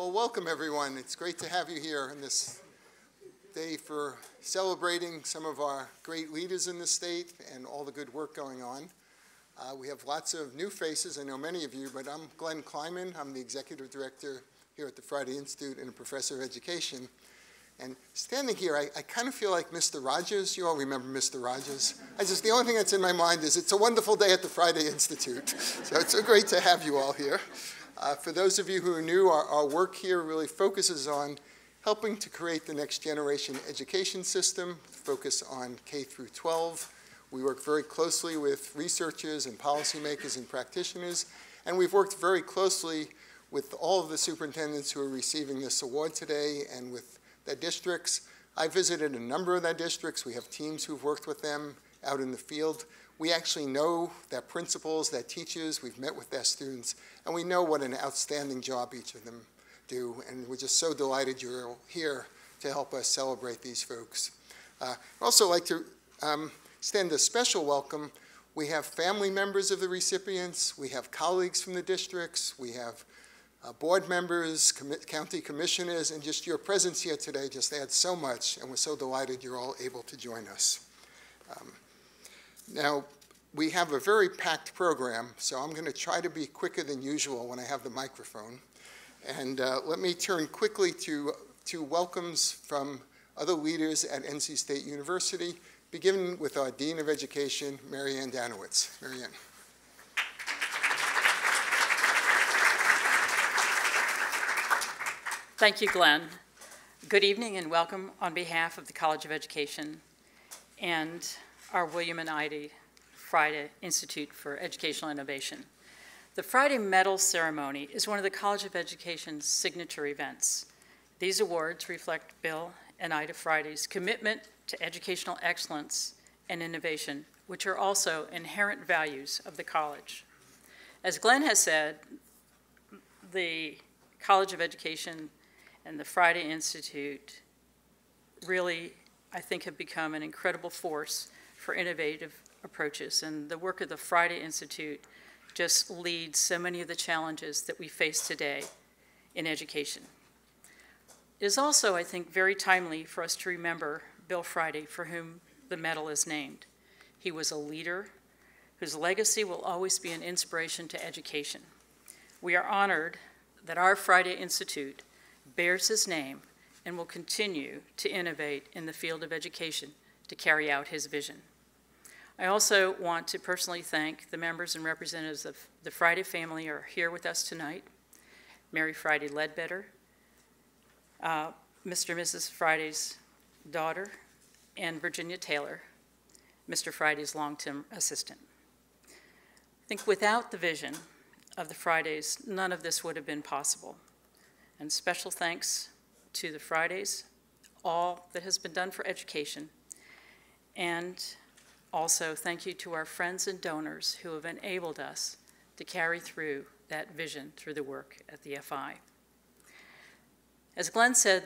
Well, welcome everyone. It's great to have you here on this day for celebrating some of our great leaders in the state and all the good work going on. We have lots of new faces. I know many of you, but I'm Glenn Kleiman. I'm the Executive Director here at the Friday Institute and a Professor of Education. And standing here, I kind of feel like Mr. Rogers. You all remember Mr. Rogers? The only thing that's in my mind is it's a wonderful day at the Friday Institute. So it's so great to have you all here. For those of you who are new, our work here really focuses on helping to create the next generation education system, focus on K through 12. We work very closely with researchers and policymakers and practitioners, and we've worked very closely with all of the superintendents who are receiving this award today and with their districts. I visited a number of their districts. We have teams who've worked with them out in the field. We actually know their principals, their teachers, we've met with their students, and we know what an outstanding job each of them do, and we're just so delighted you're here to help us celebrate these folks. I'd also like to extend a special welcome. We have family members of the recipients, we have colleagues from the districts, we have board members, county commissioners, and just your presence here today just adds so much, and we're so delighted you're all able to join us. Now, we have a very packed program, so I'm going to try to be quicker than usual when I have the microphone. And let me turn quickly to welcomes from other leaders at NC State University, beginning with our Dean of Education, Mary Ann Danowitz. Mary Ann. Thank you, Glenn. Good evening and welcome on behalf of the College of Education and our William and Ida Friday Institute for Educational Innovation. The Friday Medal Ceremony is one of the College of Education's signature events. These awards reflect Bill and Ida Friday's commitment to educational excellence and innovation, which are also inherent values of the college. As Glenn has said, the College of Education and the Friday Institute really, I think, have become an incredible force for innovative approaches, and the work of the Friday Institute just leads so many of the challenges that we face today in education. It is also, I think, very timely for us to remember Bill Friday, for whom the medal is named. He was a leader whose legacy will always be an inspiration to education. We are honored that our Friday Institute bears his name and will continue to innovate in the field of education to carry out his vision. I also want to personally thank the members and representatives of the Friday family who are here with us tonight. Mary Friday Ledbetter, Mr. and Mrs. Friday's daughter, and Virginia Taylor, Mr. Friday's long-term assistant. I think without the vision of the Fridays, none of this would have been possible. And special thanks to the Fridays, all that has been done for education, and also thank you to our friends and donors who have enabled us to carry through that vision through the work at the FI. As Glenn said,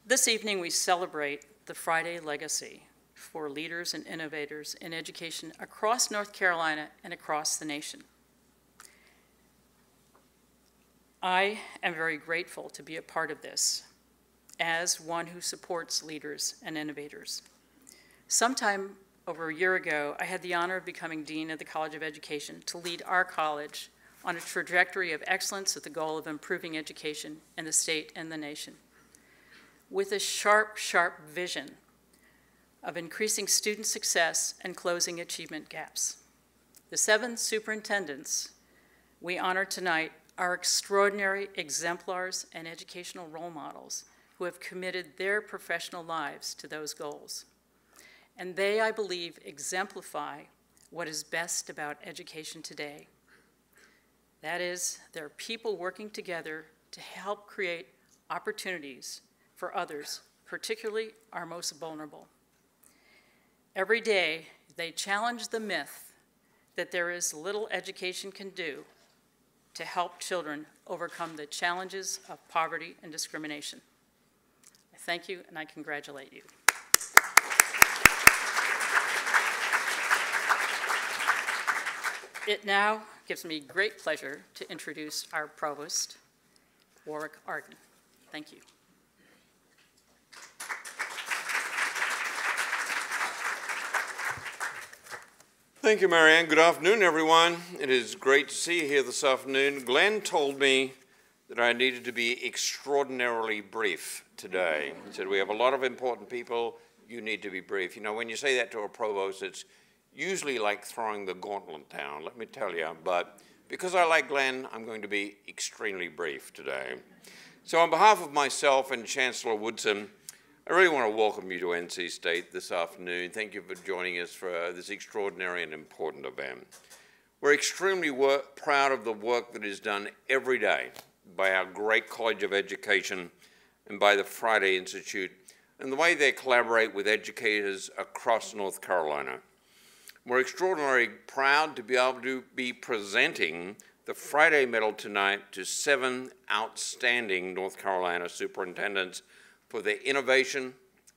this evening we celebrate the Friday legacy for leaders and innovators in education across North Carolina and across the nation. I am very grateful to be a part of this as one who supports leaders and innovators. Sometime over a year ago, I had the honor of becoming Dean of the College of Education to lead our college on a trajectory of excellence with the goal of improving education in the state and the nation. With a sharp, sharp vision of increasing student success and closing achievement gaps. The 7 superintendents we honor tonight are extraordinary exemplars and educational role models who have committed their professional lives to those goals. And they, I believe, exemplify what is best about education today. That is, there are people working together to help create opportunities for others, particularly our most vulnerable. Every day, they challenge the myth that there is little education can do to help children overcome the challenges of poverty and discrimination. I thank you and I congratulate you. It now gives me great pleasure to introduce our provost, Warwick Arden. Thank you. Thank you, Marianne. Good afternoon, everyone. It is great to see you here this afternoon. Glenn told me that I needed to be extraordinarily brief today. He said, we have a lot of important people. You need to be brief. You know, when you say that to a provost, it's usually like throwing the gauntlet down, let me tell you. But because I like Glenn, I'm going to be extremely brief today. So on behalf of myself and Chancellor Woodson, I really want to welcome you to NC State this afternoon. Thank you for joining us for this extraordinary and important event. We're extremely proud of the work that is done every day by our great College of Education and by the Friday Institute, and the way they collaborate with educators across North Carolina. We're extraordinarily proud to be able to be presenting the Friday Medal tonight to 7 outstanding North Carolina superintendents for their innovation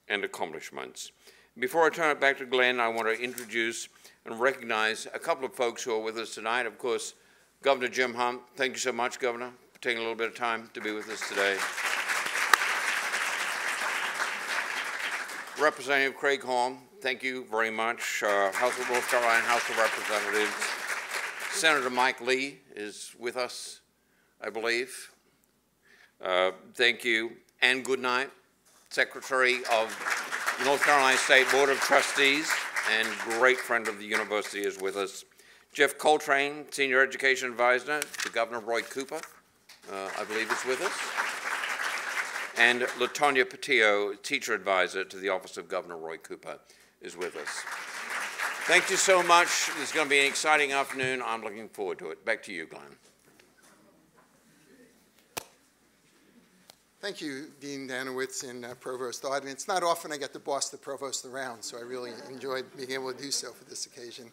and accomplishments. Before I turn it back to Glenn, I want to introduce and recognize a couple of folks who are with us tonight. Of course, Governor Jim Hunt. Thank you so much, Governor, for taking a little bit of time to be with us today. Representative Craig Horn, thank you very much. House of North Carolina House of Representatives. Senator Mike Lee is with us, I believe. Thank you. And good night. Secretary of the North Carolina State Board of Trustees and great friend of the university is with us. Jeff Coltrane, Senior Education Advisor to Governor Roy Cooper, I believe is with us. And LaTonya Patillo, Teacher Advisor to the Office of Governor Roy Cooper, is with us. Thank you so much. This is going to be an exciting afternoon. I'm looking forward to it. Back to you, Glenn. Thank you, Dean Danowitz and Provost Arden. It's not often I get to boss the provost around, so I really enjoyed being able to do so for this occasion.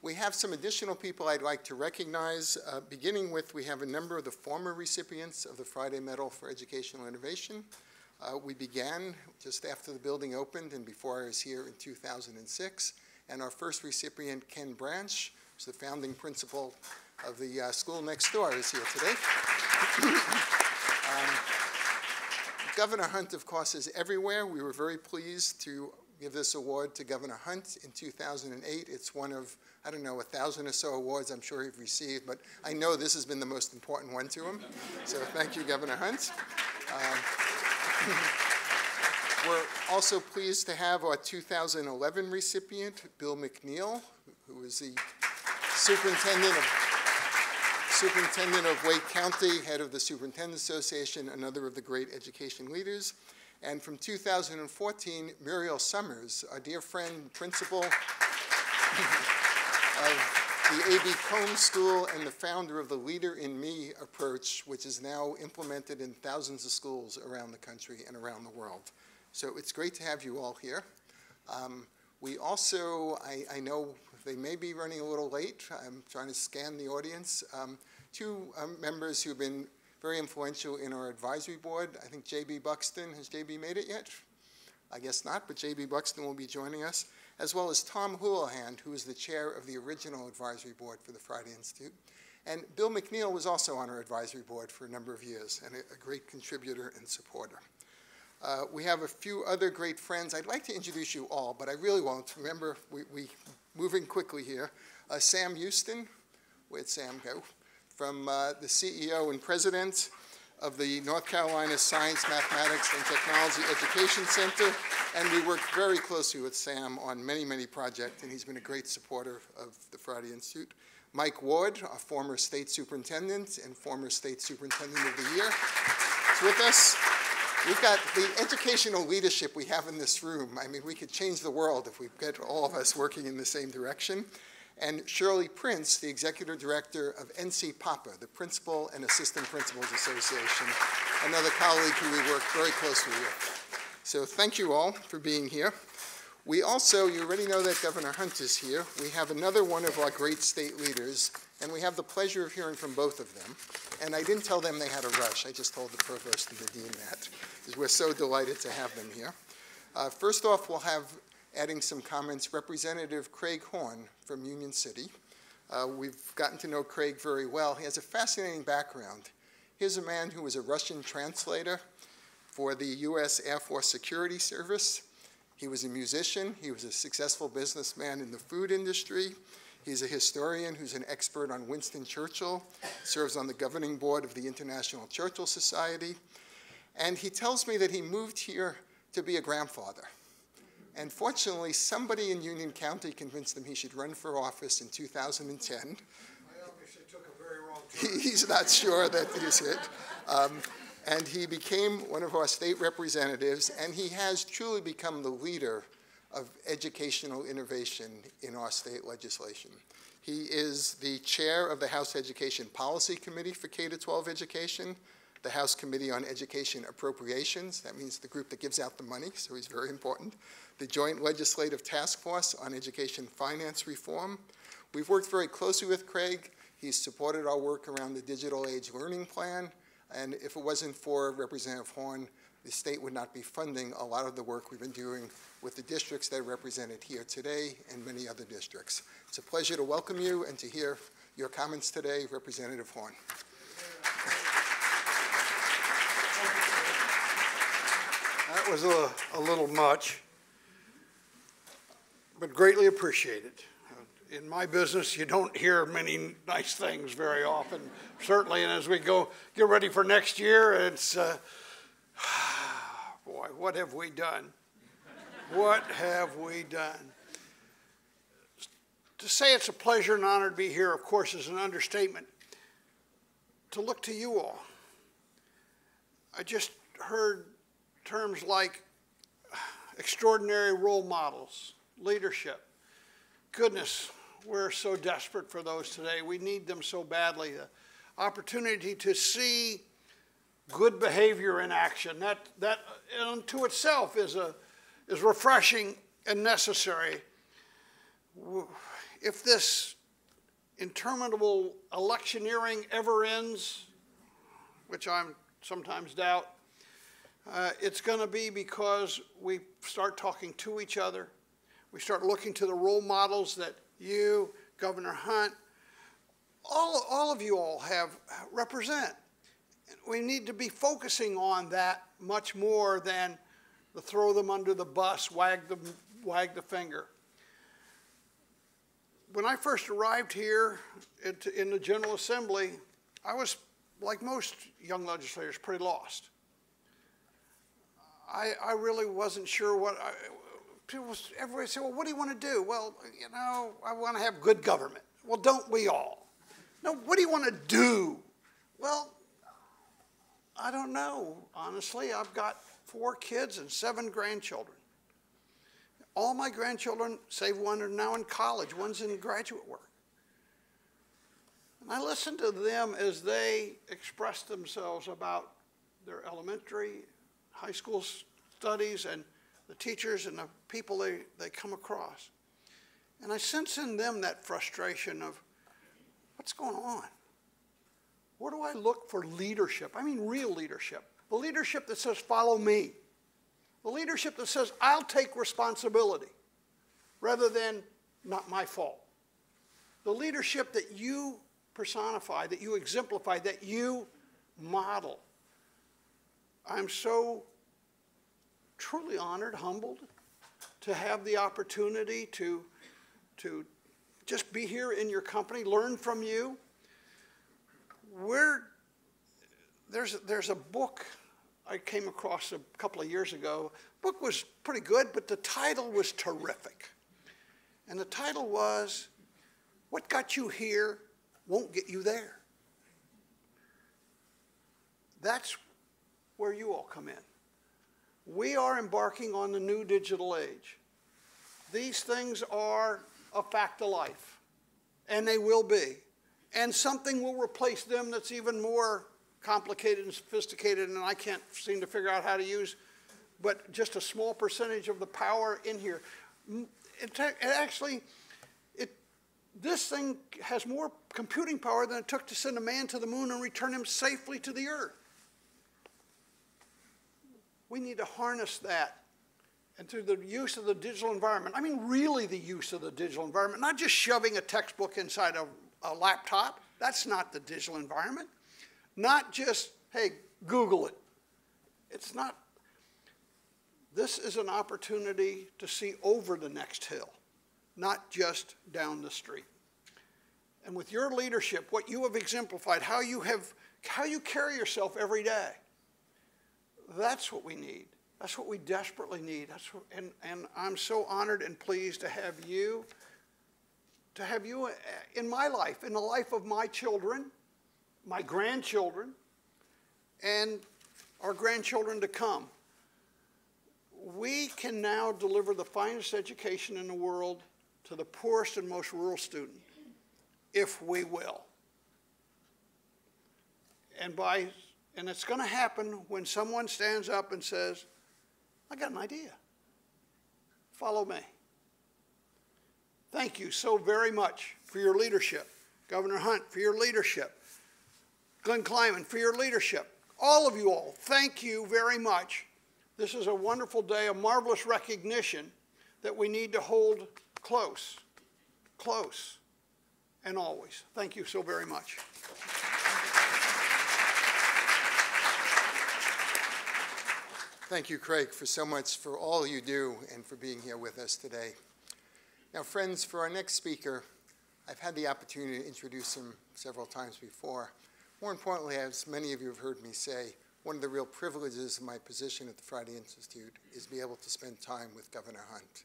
We have some additional people I'd like to recognize, beginning with we have a number of the former recipients of the Friday Medal for Educational Innovation. We began just after the building opened and before I was here in 2006, and our first recipient, Ken Branch, who's the founding principal of the school next door, is here today. Governor Hunt, of course, is everywhere. We were very pleased to give this award to Governor Hunt in 2008. It's one of, I don't know, 1,000 or so awards I'm sure he's received, but I know this has been the most important one to him. So thank you, Governor Hunt. We're also pleased to have our 2011 recipient, Bill McNeil, who is the Superintendent of Wake County, head of the Superintendents Association, another of the great education leaders. And from 2014, Muriel Summers, our dear friend, principal of the A.B. Combs School and the founder of the Leader in Me approach, which is now implemented in thousands of schools around the country and around the world. So it's great to have you all here. We also, I know they may be running a little late. I'm trying to scan the audience. Two members who've been very influential in our advisory board. I think J.B. Buxton. Has J.B. made it yet? I guess not, but J.B. Buxton will be joining us, as well as Tom Houlihan, who is the chair of the original advisory board for the Friday Institute. And Bill McNeil was also on our advisory board for a number of years and a great contributor and supporter. We have a few other great friends. I'd like to introduce you all, but I really won't. Remember, we moving quickly here. Sam Houston, where'd Sam go? From the CEO and president of the North Carolina Science, Mathematics, and Technology Education Center. And we work very closely with Sam on many, many projects, and he's been a great supporter of the Friday Institute. Mike Ward, our former state superintendent and former state superintendent of the year, is with us. We've got the educational leadership we have in this room. I mean, we could change the world if we get all of us working in the same direction. And Shirley Prince, the executive director of NC PAPA, the Principal and Assistant Principals Association, another colleague who we work very closely with. So thank you all for being here. We also, you already know that Governor Hunt is here. We have another one of our great state leaders, and we have the pleasure of hearing from both of them. And I didn't tell them they had a rush. I just told the provost and the dean that, because we're so delighted to have them here. First off, we'll have, adding some comments, Representative Craig Horn from Union City. We've gotten to know Craig very well. He has a fascinating background. Here's a man who was a Russian translator for the U.S. Air Force Security Service. He was a musician. He was a successful businessman in the food industry. He's a historian who's an expert on Winston Churchill, serves on the governing board of the International Churchill Society. And he tells me that he moved here to be a grandfather. And fortunately, somebody in Union County convinced him he should run for office in 2010. I obviously took a very wrong turn. He's not sure that he's it. And he became one of our state representatives, and he has truly become the leader of educational innovation in our state legislation. He is the chair of the House Education Policy Committee for K-12 education, the House Committee on Education Appropriations, that means the group that gives out the money, so he's very important, the Joint Legislative Task Force on Education Finance Reform. We've worked very closely with Craig. He's supported our work around the Digital Age Learning Plan, and if it wasn't for Representative Horn, the state would not be funding a lot of the work we've been doing with the districts that are represented here today and many other districts. It's a pleasure to welcome you and to hear your comments today, Representative Horn. That was a little much, but greatly appreciated. In my business, you don't hear many nice things very often, certainly, and as we go get ready for next year, it's, boy, what have we done? What have we done? To say it's a pleasure and honor to be here, of course, is an understatement. To look to you all, I just heard terms like extraordinary role models, leadership. Goodness, we're so desperate for those today. We need them so badly. The opportunity to see good behavior in action, that unto itself is refreshing and necessary. If this interminable electioneering ever ends, which I sometimes doubt, it's going to be because we start talking to each other. We start looking to the role models that you, Governor Hunt, all of you all represent. We need to be focusing on that much more than the throw them under the bus, wag the finger. When I first arrived here in the General Assembly, I was, like most young legislators, pretty lost. I really wasn't sure what everybody said, well, what do you want to do? Well, you know, I want to have good government. Well, don't we all? No, what do you want to do? Well, I don't know, honestly. I've got 4 kids and 7 grandchildren. All my grandchildren, save one, are now in college. One's in graduate work. And I listen to them as they express themselves about their elementary, high school studies and the teachers and the people they come across. And I sense in them that frustration of, what's going on? Where do I look for leadership? I mean real leadership. The leadership that says, follow me. The leadership that says, I'll take responsibility, rather than not my fault. The leadership that you personify, that you exemplify, that you model. I'm so truly honored, humbled, to have the opportunity to just be here in your company, learn from you. There's a book I came across a couple of years ago. The book was pretty good, but the title was terrific. And the title was, What Got You Here Won't Get You There. That's where you all come in. We are embarking on the new digital age. These things are a fact of life, and they will be. And something will replace them that's even more complicated and sophisticated, and I can't seem to figure out how to use, but just a small percentage of the power in here. This thing has more computing power than it took to send a man to the moon and return him safely to the earth. We need to harness that, and through the use of the digital environment, I mean really the use of the digital environment, not just shoving a textbook inside a laptop. That's not the digital environment. Not just, hey, Google it. It's not. This is an opportunity to see over the next hill, not just down the street. And with your leadership, what you have exemplified, how you carry yourself every day, that's what we need. That's what we desperately need. And I'm so honored and pleased to have you in my life, in the life of my children, my grandchildren, and our grandchildren to come. We can now deliver the finest education in the world to the poorest and most rural student, if we will. And it's going to happen when someone stands up and says, I got an idea. Follow me. Thank you so very much for your leadership. Governor Hunt, for your leadership. Glenn Kleiman, for your leadership. All of you all, thank you very much. This is a wonderful day, a marvelous recognition that we need to hold close, close, and always. Thank you so very much. Thank you, Craig, for so much for all you do and for being here with us today. Now, friends, for our next speaker, I've had the opportunity to introduce him several times before. More importantly, as many of you have heard me say, one of the real privileges of my position at the Friday Institute is to be able to spend time with Governor Hunt.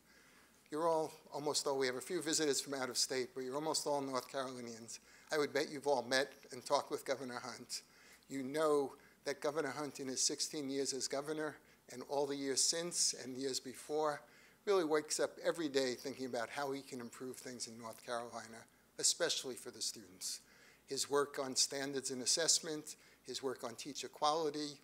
You're all, almost all, we have a few visitors from out of state, but you're almost all North Carolinians. I would bet you've all met and talked with Governor Hunt. You know that Governor Hunt, in his 16 years as governor, and all the years since and years before, really wakes up every day thinking about how he can improve things in North Carolina, especially for the students. His work on standards and assessment, his work on teacher quality,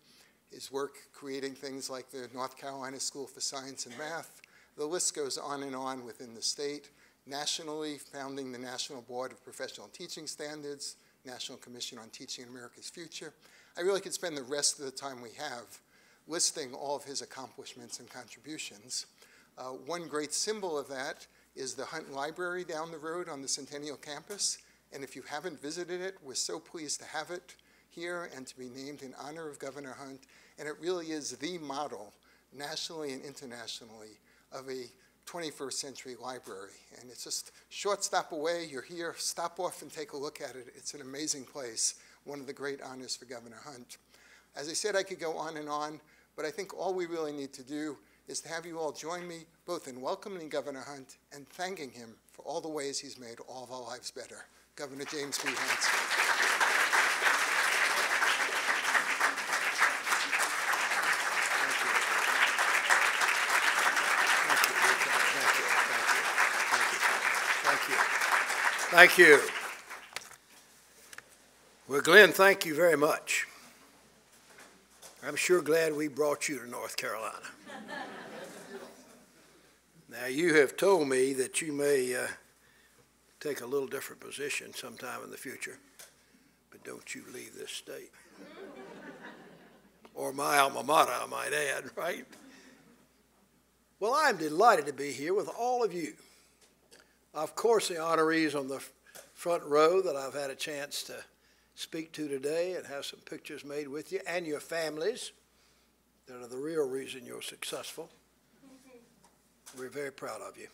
his work creating things like the North Carolina School for Science and Math. The list goes on and on within the state. Nationally, founding the National Board of Professional Teaching Standards, National Commission on Teaching in America's Future. I really could spend the rest of the time we have listing all of his accomplishments and contributions. One great symbol of that is the Hunt Library down the road on the Centennial Campus. And if you haven't visited it, we're so pleased to have it here and to be named in honor of Governor Hunt. And it really is the model, nationally and internationally, of a 21st century library. And it's just a short stop away. You're here. Stop off and take a look at it. It's an amazing place, one of the great honors for Governor Hunt. As I said, I could go on, but I think all we really need to do is to have you all join me both in welcoming Governor Hunt and thanking him for all the ways he's made all of our lives better. Governor James B. Hunt. Thank you. Well, Glenn, thank you very much. I'm sure glad we brought you to North Carolina. Now, you have told me that you may take a little different position sometime in the future, but don't you leave this state. Or my alma mater, I might add, right? Well, I'm delighted to be here with all of you. Of course, the honorees on the front row that I've had a chance to speak to today and have some pictures made with you, and your families that are the real reason you're successful. We're very proud of you.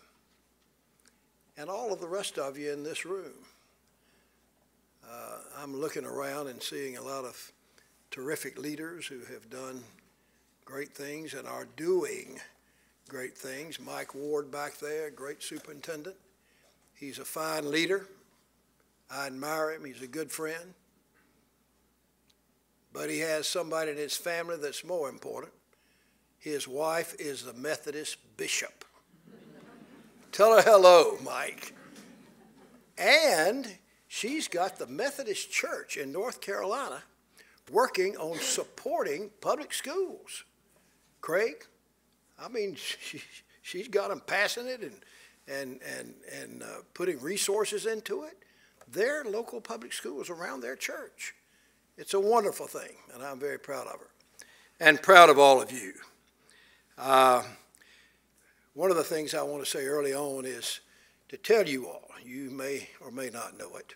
And all of the rest of you in this room. I'm looking around and seeing a lot of terrific leaders who have done great things and are doing great things. Mike Ward back there, great superintendent. He's a fine leader. I admire him. He's a good friend. But he has somebody in his family that's more important. His wife is the Methodist bishop. Tell her hello, Mike. And she's got the Methodist Church in North Carolina working on supporting public schools. Craig, I mean, she's got them passing it and putting resources into it. They're local public schools around their church. It's a wonderful thing, and I'm very proud of her and proud of all of you. One of the things I want to say early on is to tell you all, you may or may not know it,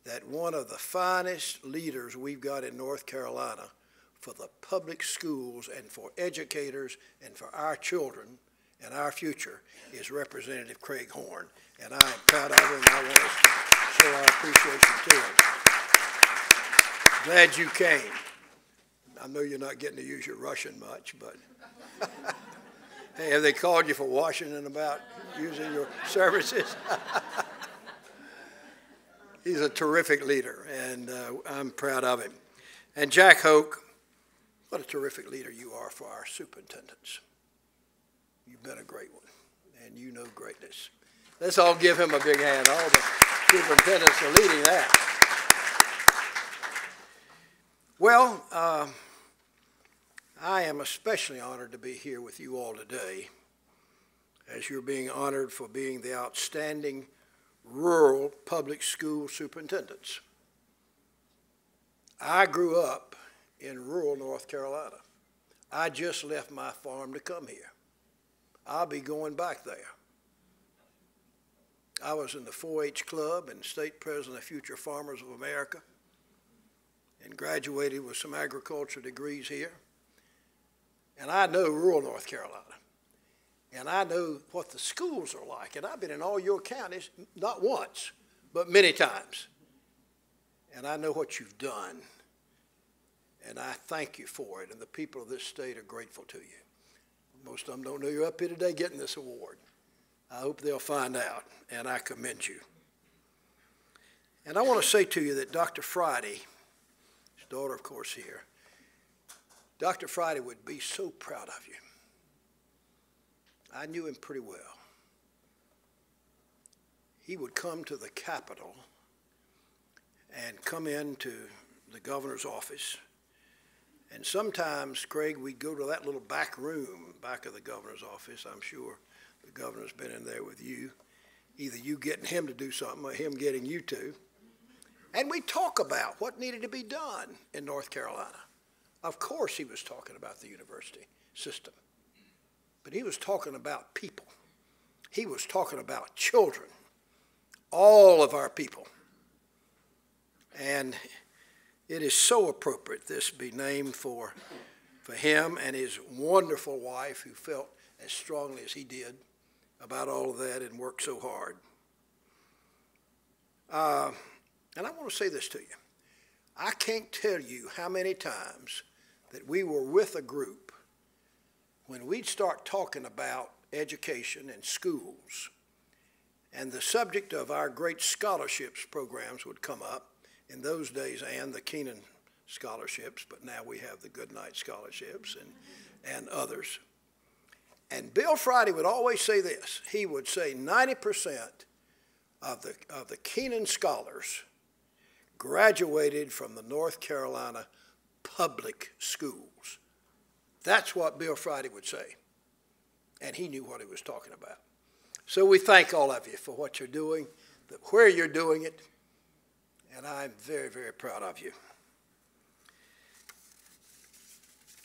that one of the finest leaders we've got in North Carolina for the public schools and for educators and for our children and our future is Representative Craig Horn. And I am proud of him, and I want us to show our appreciation to him. Glad you came. I know you're not getting to use your Russian much, but hey, have they called you for Washington about using your services? He's a terrific leader, and I'm proud of him. And Jack Hoke, what a terrific leader you are for our superintendents. You've been a great one, and you know greatness. Let's all give him a big hand. All the superintendents are leading that. Well, I am especially honored to be here with you all today, as you're being honored for being the outstanding rural public school superintendents. I grew up in rural North Carolina. I just left my farm to come here. I'll be going back there. I was in the 4-H club and state president of Future Farmers of America and graduated with some agriculture degrees here. And I know rural North Carolina. And I know what the schools are like. And I've been in all your counties, not once, but many times. And I know what you've done. And I thank you for it. And the people of this state are grateful to you. Most of them don't know you're up here today getting this award. I hope they'll find out, and I commend you. And I want to say to you that Dr. Friday, his daughter, of course, here, Dr. Friday would be so proud of you. I knew him pretty well. He would come to the Capitol and come into the governor's office. And sometimes, Craig, we'd go to that little back room, back of the governor's office. I'm sure the governor's been in there with you, either you getting him to do something or him getting you to. And we talk about what needed to be done in North Carolina. Of course he was talking about the university system, but he was talking about people. He was talking about children, all of our people. And it is so appropriate this be named for him and his wonderful wife, who felt as strongly as he did about all of that and worked so hard. And I want to say this to you. I can't tell you how many times that we were with a group when we'd start talking about education and schools, and the subject of our great scholarships programs would come up in those days, and the Keenan scholarships, but now we have the Goodnight scholarships and others. And Bill Friday would always say this. He would say 90% of the Keenan scholars graduated from the North Carolina public schools. That's what Bill Friday would say. And he knew what he was talking about. So we thank all of you for what you're doing, where you're doing it, and I'm very, very proud of you.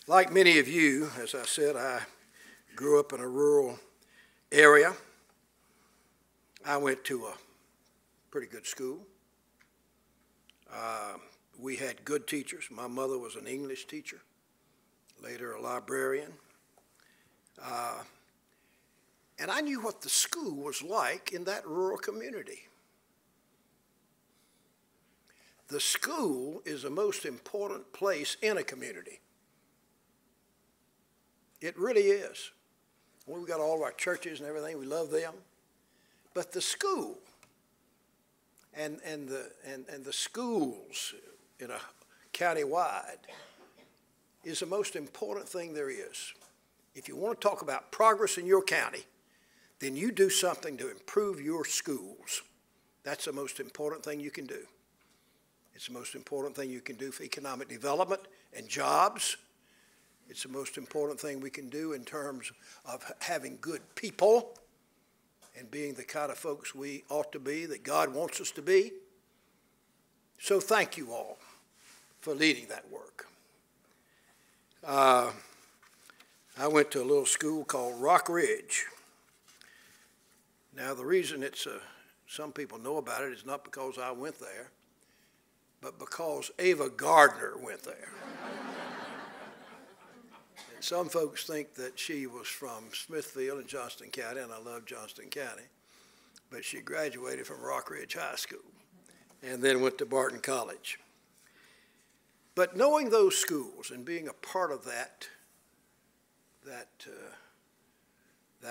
Like many of you, as I said, I grew up in a rural area. I went to a pretty good school. We had good teachers. My mother was an English teacher, later a librarian. And I knew what the school was like in that rural community. The school is the most important place in a community. It really is. We've got all of our churches and everything. We love them. But the school and the schools in a county-wide is the most important thing there is. If you want to talk about progress in your county, then you do something to improve your schools. That's the most important thing you can do. It's the most important thing you can do for economic development and jobs. It's the most important thing we can do in terms of having good people and being the kind of folks we ought to be, that God wants us to be. So thank you all for leading that work. I went to a little school called Rock Ridge. Now, the reason some people know about it is not because I went there. but because Ava Gardner went there. And some folks think that she was from Smithfield in Johnston County, and I love Johnston County, but she graduated from Rock Ridge High School and then went to Barton College. But knowing those schools and being a part of that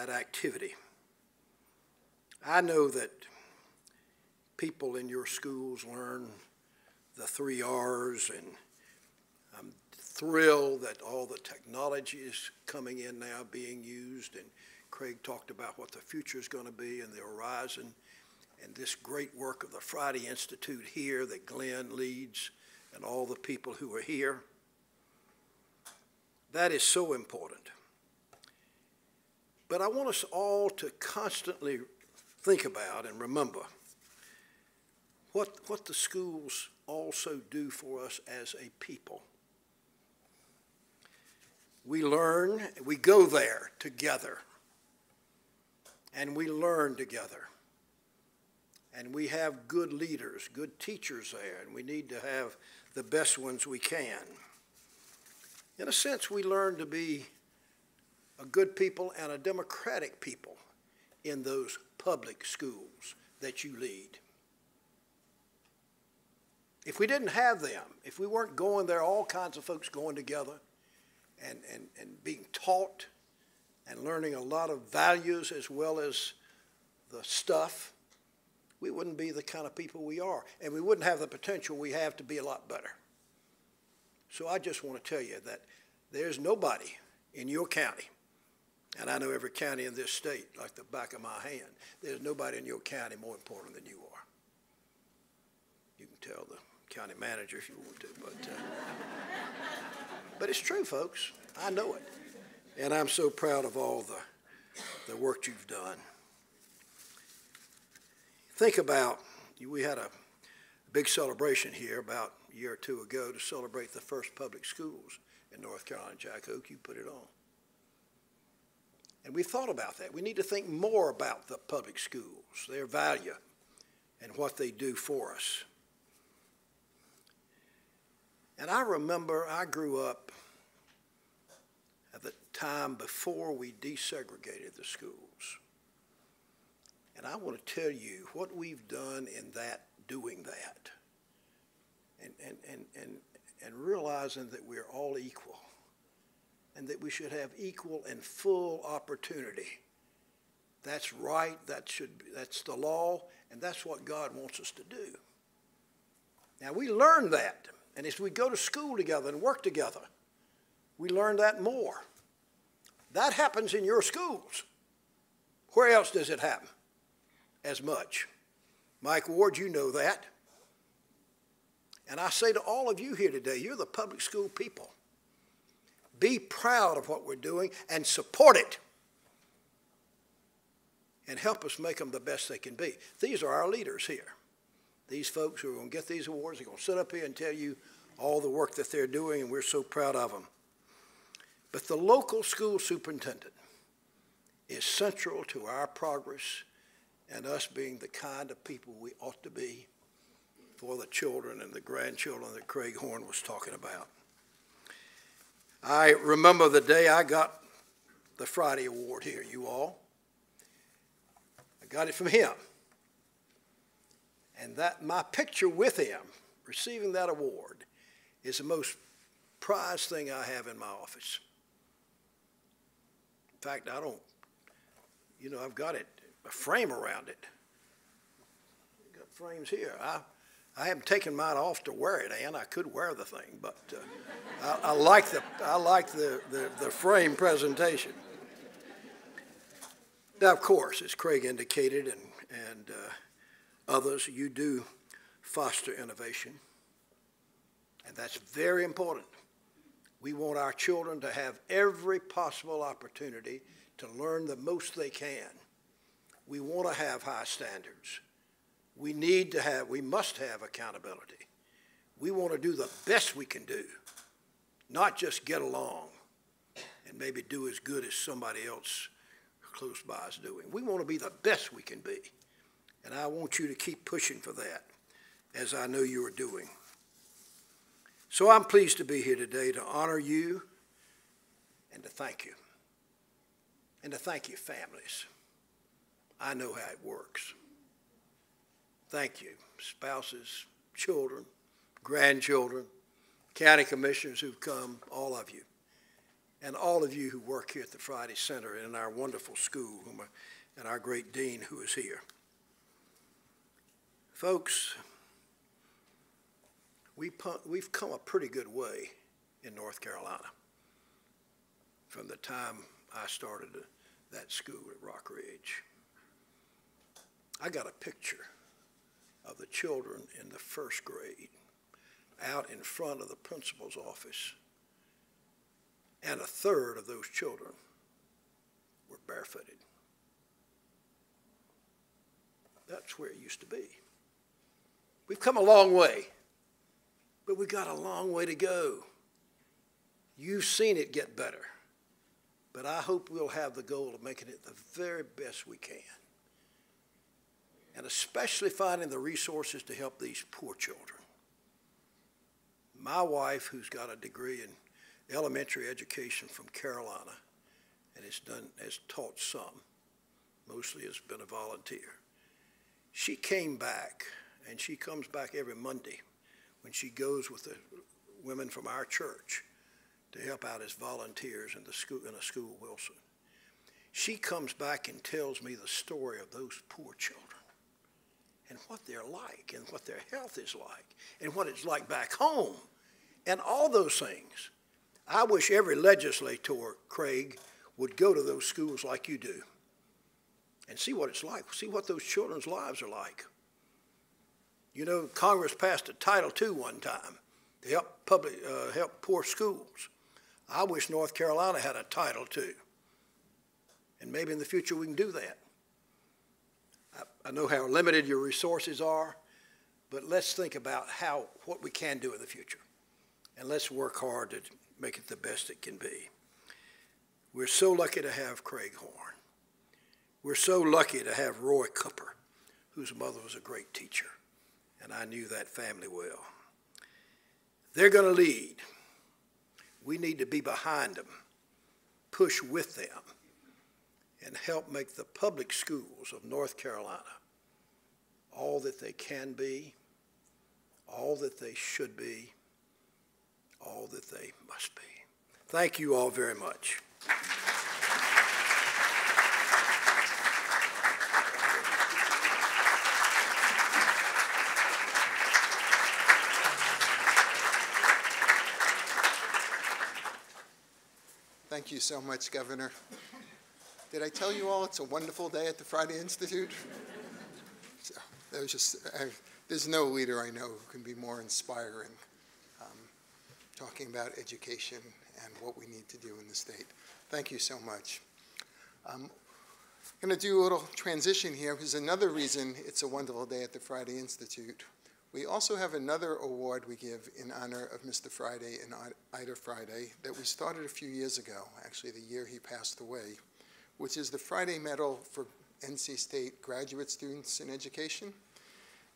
activity, I know that people in your schools learn the 3 R's, and I'm thrilled that all the technology is coming in now, being used, and Craig talked about what the future is going to be and the horizon, and this great work of the Friday Institute here that Glenn leads and all the people who are here. That is so important. But I want us all to constantly think about and remember what the schools also do for us as a people. We learn, we go there together, and we learn together. And we have good leaders, good teachers there, and we need to have the best ones we can. In a sense, we learn to be a good people and a democratic people in those public schools that you lead. If we didn't have them, if we weren't going there, all kinds of folks going together and being taught and learning a lot of values as well as the stuff, we wouldn't be the kind of people we are, and we wouldn't have the potential we have to be a lot better. So I just want to tell you that there's nobody in your county, and I know every county in this state like the back of my hand, there's nobody in your county more important than you are. You can tell the county manager if you want to, but it's true, folks. I know it, and I'm so proud of all the work you've done. Think about, we had a big celebration here about a year or two ago to celebrate the first public schools in North Carolina. Jack Hoke, you put it on. And we thought about that. We need to think more about the public schools, their value, and what they do for us. And I remember I grew up at the time before we desegregated the schools. And I want to tell you what we've done in that, doing that, and realizing that we're all equal and that we should have equal and full opportunity. That's right, that's the law, and that's what God wants us to do. Now we learn that, and as we go to school together and work together, we learn that more. That happens in your schools. Where else does it happen as much? Mike Ward, you know that. And I say to all of you here today, you're the public school people. Be proud of what we're doing and support it. And help us make them the best they can be. These are our leaders here. These folks who are going to get these awards are going to sit up here and tell you all the work that they're doing, and we're so proud of them. But the local school superintendent is central to our progress and us being the kind of people we ought to be for the children and the grandchildren that Craig Horn was talking about. I remember the day I got the Friday Award here, you all. I got it from him. And that my picture with him receiving that award is the most prized thing I have in my office. In fact, I've got it, a frame around it. I've got frames here. I haven't taken mine off to wear it, Ann. I could wear the thing, but I like the frame presentation. Now, of course, as Craig indicated and others, you do foster innovation, and that's very important. We want our children to have every possible opportunity to learn the most they can. We want to have high standards. We must have accountability. We want to do the best we can do, not just get along and maybe do as good as somebody else close by is doing. We want to be the best we can be. And I want you to keep pushing for that, as I know you are doing. So I'm pleased to be here today to honor you and to thank you. And to thank you, families. I know how it works. Thank you, spouses, children, grandchildren, county commissioners who've come, all of you, and all of you who work here at the Friday Center and in our wonderful school, and our great dean who is here. Folks, we've come a pretty good way in North Carolina from the time I started that school at Rock Ridge. I got a picture of the children in the first grade out in front of the principal's office, and a third of those children were barefooted. That's where it used to be. We've come a long way, but we've got a long way to go. You've seen it get better, but I hope we'll have the goal of making it the very best we can, and especially finding the resources to help these poor children. My wife, who's got a degree in elementary education from Carolina and has taught some, mostly has been a volunteer, she came back, and she comes back every Monday when she goes with the women from our church to help out as volunteers in a school Wilson. She comes back and tells me the story of those poor children and what they're like and what their health is like and what it's like back home and all those things. I wish every legislator, Craig, would go to those schools like you do and see what it's like, see what those children's lives are like. You know, Congress passed a Title II one time to help poor schools. I wish North Carolina had a Title II, and maybe in the future we can do that. I know how limited your resources are, but let's think about what we can do in the future, and let's work hard to make it the best it can be. We're so lucky to have Craig Horn. We're so lucky to have Roy Cooper, whose mother was a great teacher, and I knew that family well. They're going to lead. We need to be behind them, push with them, and help make the public schools of North Carolina all that they can be, all that they should be, all that they must be. Thank you all very much. Thank you so much, Governor. Did I tell you all it's a wonderful day at the Friday Institute? So, that was just, there's no leader I know who can be more inspiring, talking about education and what we need to do in the state. Thank you so much. I'm going to do a little transition here because another reason it's a wonderful day at the Friday Institute. We also have another award we give in honor of Mr. Friday and Ida Friday that we started a few years ago, actually the year he passed away, which is the Friday Medal for NC State graduate students in education.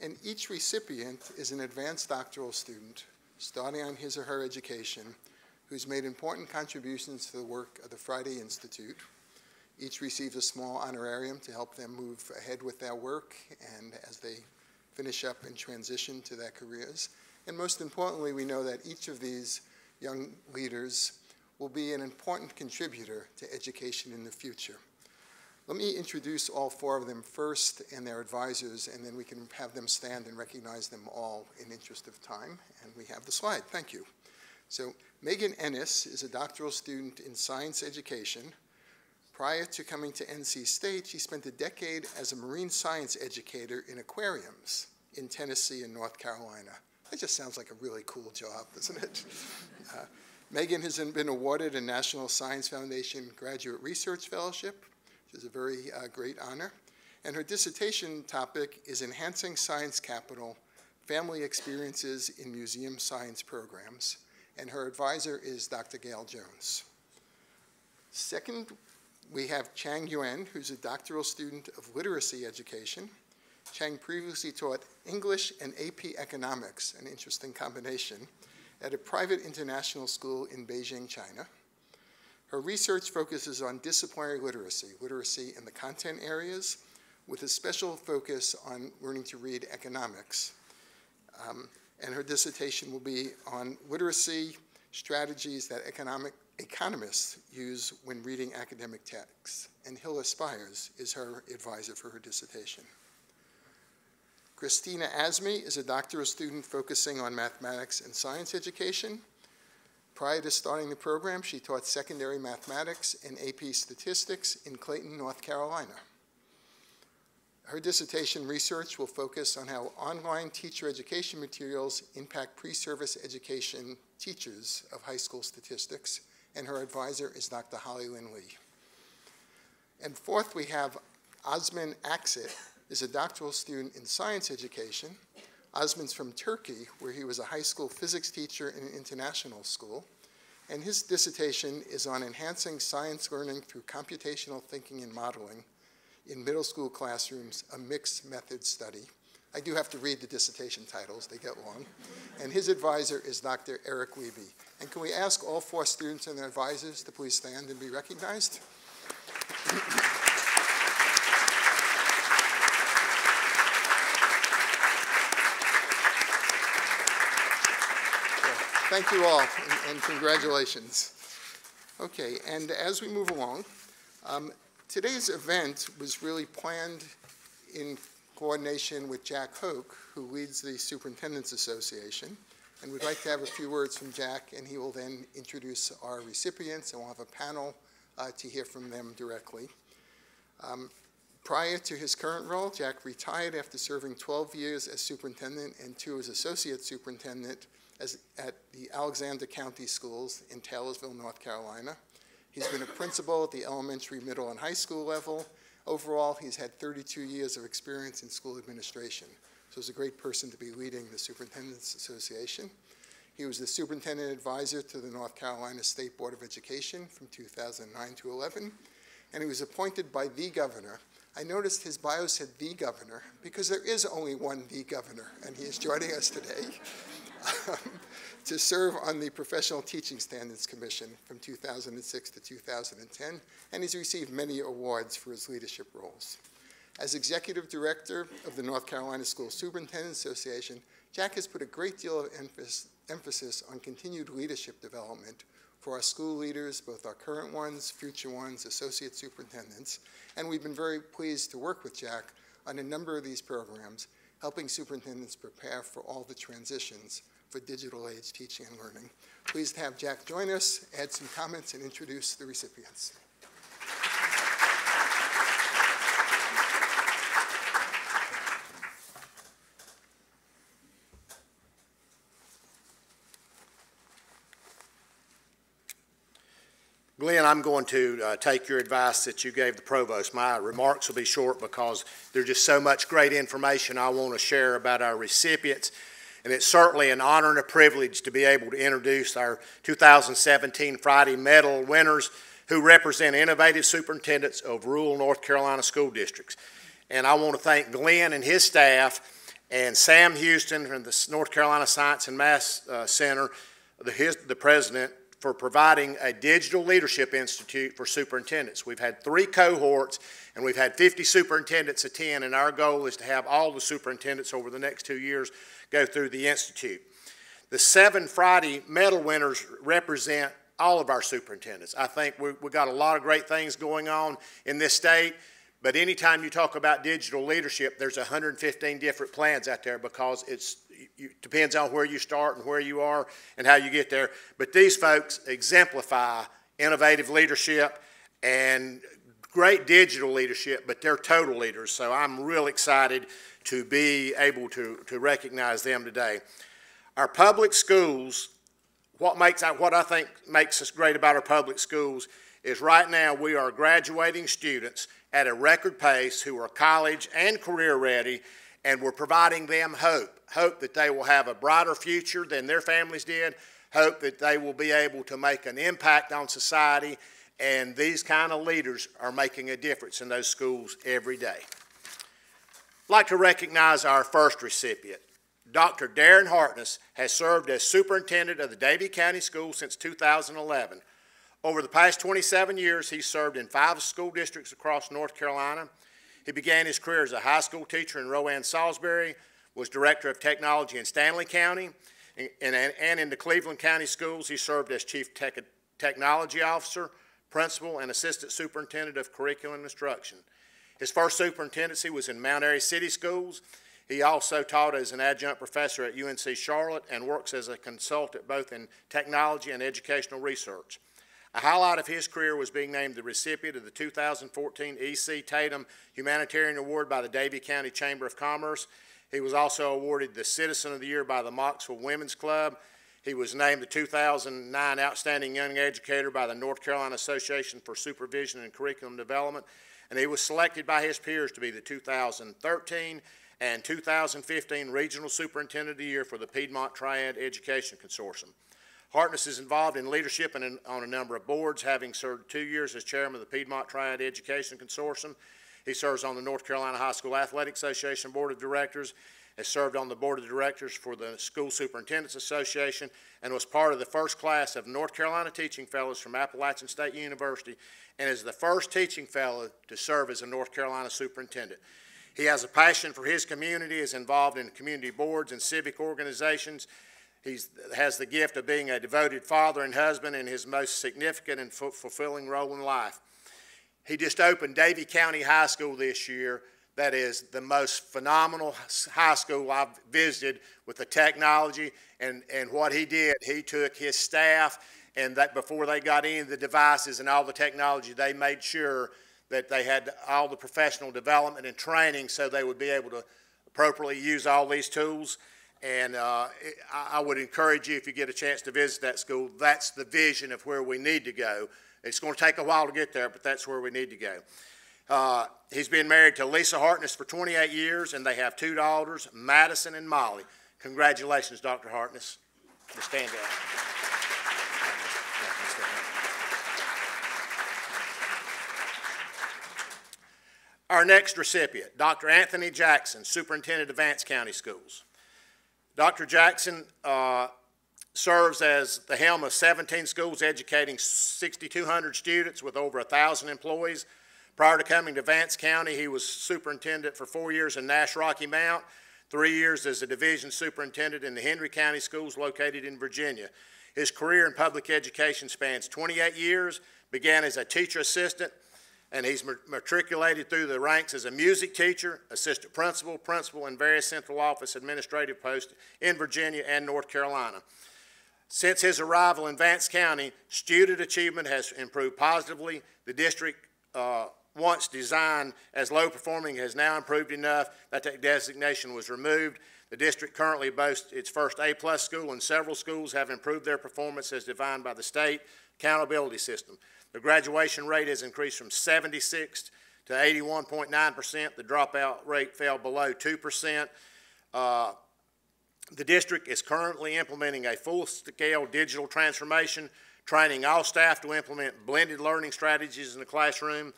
And each recipient is an advanced doctoral student starting on his or her education who's made important contributions to the work of the Friday Institute. Each receives a small honorarium to help them move ahead with their work and as they finish up and transition to their careers. And most importantly, we know that each of these young leaders will be an important contributor to education in the future. Let me introduce all four of them first and their advisors, and then we can have them stand and recognize them all in interest of time. And we have the slide. Thank you. So Megan Ennis is a doctoral student in science education. Prior to coming to NC State, she spent a decade as a marine science educator in aquariums in Tennessee and North Carolina. That just sounds like a really cool job, doesn't it? Megan has been awarded a National Science Foundation Graduate Research Fellowship, which is a very great honor. And her dissertation topic is Enhancing Science Capital, Family Experiences in Museum Science Programs. And her advisor is Dr. Gail Jones. Second, we have Chang Yuan, who's a doctoral student of literacy education. Chang previously taught English and AP Economics, an interesting combination, at a private international school in Beijing, China. Her research focuses on disciplinary literacy, literacy in the content areas, with a special focus on learning to read economics. And her dissertation will be on literacy strategies that economists use when reading academic texts. And Hilla Spires is her advisor for her dissertation. Christina Asmi is a doctoral student focusing on mathematics and science education. Prior to starting the program, she taught secondary mathematics and AP statistics in Clayton, North Carolina. Her dissertation research will focus on how online teacher education materials impact pre-service education teachers of high school statistics, and her advisor is Dr. Holly Lynn Lee. And fourth, we have Osman Aksit, is a doctoral student in science education. Osman's from Turkey, where he was a high school physics teacher in an international school, and his dissertation is on enhancing science learning through computational thinking and modeling in middle school classrooms, a mixed method study. I do have to read the dissertation titles, they get long. And his advisor is Dr. Eric Wiebe. And can we ask all four students and their advisors to please stand and be recognized? Thank you all, and congratulations. Okay, and as we move along, today's event was really planned in coordination with Jack Hoke, who leads the Superintendents Association. And we'd like to have a few words from Jack, and he will then introduce our recipients, and we'll have a panel to hear from them directly. Prior to his current role, Jack retired after serving 12 years as superintendent and 2 as associate superintendent at the Alexander County Schools in Taylorsville, North Carolina. He's been a principal at the elementary, middle, and high school level. Overall, he's had 32 years of experience in school administration. So he's a great person to be leading the Superintendents Association. He was the superintendent advisor to the North Carolina State Board of Education from 2009 to 11, and he was appointed by the governor. I noticed his bio said the governor, because there is only one the governor, and he is joining us today. To serve on the Professional Teaching Standards Commission from 2006 to 2010, and he's received many awards for his leadership roles. As Executive Director of the North Carolina School Superintendents Association, Jack has put a great deal of emphasis on continued leadership development for our school leaders, both our current ones, future ones, associate superintendents, and we've been very pleased to work with Jack on a number of these programs, helping superintendents prepare for all the transitions for digital age teaching and learning. Pleased to have Jack join us, add some comments, and introduce the recipients. Glenn, I'm going to take your advice that you gave the provost. My remarks will be short because there's just so much great information I want to share about our recipients. And it's certainly an honor and a privilege to be able to introduce our 2017 Friday Medal winners who represent innovative superintendents of rural North Carolina school districts. And I want to thank Glenn and his staff and Sam Houston from the North Carolina Science and Math Center, the president, for providing a digital leadership institute for superintendents. We've had 3 cohorts, and we've had 50 superintendents attend, and our goal is to have all the superintendents over the next 2 years go through the institute. The 7 Friday Medal winners represent all of our superintendents. I think we've got a lot of great things going on in this state, but anytime you talk about digital leadership, there's 115 different plans out there because it depends on where you start and where you are and how you get there. But these folks exemplify innovative leadership and great digital leadership, but they're total leaders. So I'm real excited to be able to recognize them today. Our public schools, what I think makes us great about our public schools is right now we are graduating students at a record pace who are college and career ready, and we're providing them hope that they will have a brighter future than their families did, hope that they will be able to make an impact on society, and these kind of leaders are making a difference in those schools every day. I'd like to recognize our first recipient, Dr. Darren Hartness has served as superintendent of the Davie County Schools since 2011. Over the past 27 years, he's served in 5 school districts across North Carolina. He began his career as a high school teacher in Rowan, Salisbury, was director of technology in Stanley County, and in the Cleveland County Schools, he served as chief technology officer, principal, and assistant superintendent of curriculum instruction. His first superintendency was in Mount Airy City Schools. He also taught as an adjunct professor at UNC Charlotte and works as a consultant both in technology and educational research. A highlight of his career was being named the recipient of the 2014 E.C. Tatum Humanitarian Award by the Davie County Chamber of Commerce. He was also awarded the Citizen of the Year by the Moxville Women's Club. He was named the 2009 Outstanding Young Educator by the North Carolina Association for Supervision and Curriculum Development, and he was selected by his peers to be the 2013 and 2015 Regional Superintendent of the Year for the Piedmont Triad Education Consortium. Hartness is involved in leadership and on a number of boards, having served 2 years as chairman of the Piedmont Triad Education Consortium. He serves on the North Carolina High School Athletic Association Board of Directors, has served on the Board of Directors for the School Superintendents Association, and was part of the first class of North Carolina Teaching Fellows from Appalachian State University, and is the first teaching fellow to serve as a North Carolina superintendent. He has a passion for his community, is involved in community boards and civic organizations. He has the gift of being a devoted father and husband in his most significant and fulfilling role in life. He just opened Davie County High School this year. That is the most phenomenal high school I've visited with the technology, and what he did, he took his staff, and that before they got any of the devices and all the technology, they made sure that they had all the professional development and training so they would be able to appropriately use all these tools. And I would encourage you, if you get a chance to visit that school, that's the vision of where we need to go. It's going to take a while to get there, but that's where we need to go. He's been married to Lisa Hartness for 28 years, and they have 2 daughters, Madison and Molly. Congratulations, Dr. Hartness. Just stand up. Our next recipient, Dr. Anthony Jackson, Superintendent of Vance County Schools. Dr. Jackson serves as the helm of 17 schools, educating 6,200 students with over 1,000 employees. Prior to coming to Vance County, he was superintendent for 4 years in Nash Rocky Mount, 3 years as a division superintendent in the Henry County Schools located in Virginia. His career in public education spans 28 years, began as a teacher assistant, and he's matriculated through the ranks as a music teacher, assistant principal, and various central office administrative posts in Virginia and North Carolina. Since his arrival in Vance County, student achievement has improved positively. The district, once designed as low performing, has now improved enough that that designation was removed. The district currently boasts its first A+ school, and several schools have improved their performance as defined by the state accountability system. The graduation rate has increased from 76 to 81.9%. The dropout rate fell below 2%. The district is currently implementing a full-scale digital transformation, training all staff to implement blended learning strategies in the classroom.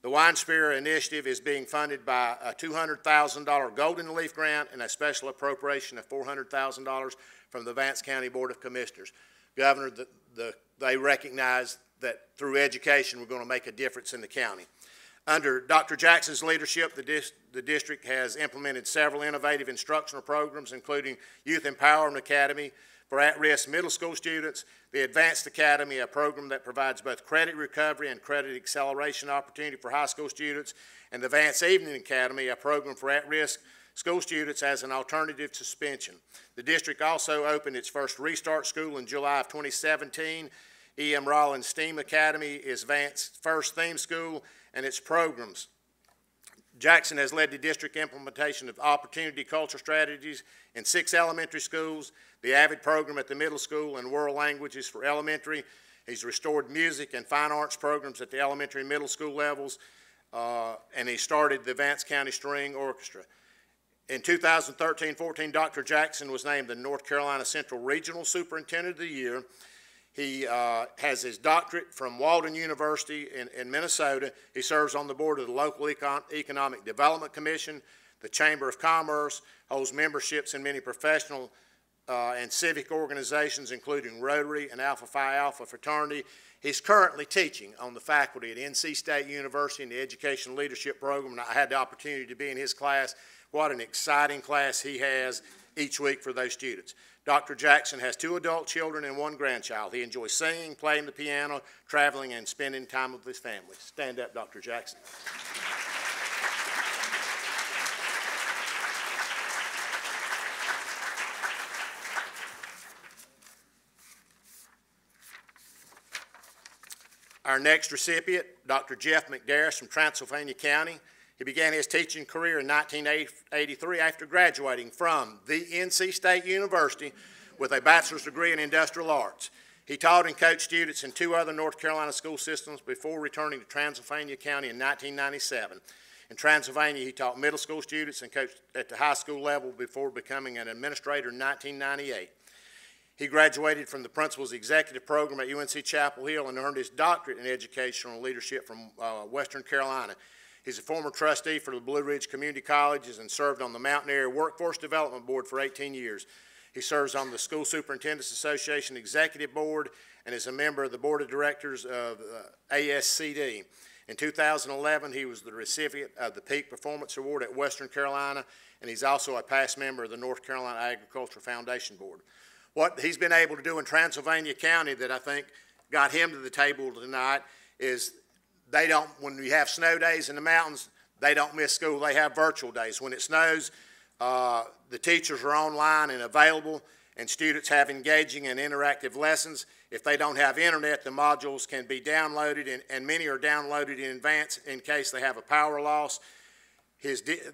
The Winespear Initiative is being funded by a $200,000 Golden Leaf grant and a special appropriation of $400,000 from the Vance County Board of Commissioners. Governor, they recognize that through education we're going to make a difference in the county. Under Dr. Jackson's leadership, the district has implemented several innovative instructional programs, including Youth Empowerment Academy for at-risk middle school students, the Advanced Academy, a program that provides both credit recovery and credit acceleration opportunity for high school students, and the Vance Evening Academy, a program for at-risk school students as an alternative to suspension. The district also opened its first Restart School in July of 2017. E.M. Rollins STEAM Academy is Vance's first theme school and its programs. Jackson has led the district implementation of opportunity culture strategies in 6 elementary schools, the AVID program at the middle school, and world languages for elementary. He's restored music and fine arts programs at the elementary and middle school levels, and he started the Vance County String Orchestra. In 2013-14, Dr. Jackson was named the North Carolina Central Regional Superintendent of the Year. He has his doctorate from Walden University in Minnesota. He serves on the board of the local Economic Development Commission, the Chamber of Commerce, holds memberships in many professional and civic organizations, including Rotary and Alpha Phi Alpha fraternity. He's currently teaching on the faculty at NC State University in the Education Leadership Program, and I had the opportunity to be in his class. What an exciting class he has each week for those students. Dr. Jackson has 2 adult children and 1 grandchild. He enjoys singing, playing the piano, traveling, and spending time with his family. Stand up, Dr. Jackson. Our next recipient, Dr. Jeff McDarris from Transylvania County. He began his teaching career in 1983 after graduating from the NC State University with a bachelor's degree in industrial arts. He taught and coached students in 2 other North Carolina school systems before returning to Transylvania County in 1997. In Transylvania, he taught middle school students and coached at the high school level before becoming an administrator in 1998. He graduated from the Principal's Executive Program at UNC Chapel Hill and earned his doctorate in educational leadership from Western Carolina. He's a former trustee for the Blue Ridge Community Colleges and served on the Mountain Area Workforce Development Board for 18 years. He serves on the School Superintendents Association Executive Board and is a member of the Board of Directors of ASCD. In 2011, he was the recipient of the Peak Performance Award at Western Carolina, and he's also a past member of the North Carolina Agricultural Foundation Board. What he's been able to do in Transylvania County that I think got him to the table tonight is they don't, when we have snow days in the mountains, they don't miss school. They have virtual days. When it snows, the teachers are online and available, and students have engaging and interactive lessons. If they don't have internet, the modules can be downloaded, and many are downloaded in advance in case they have a power loss.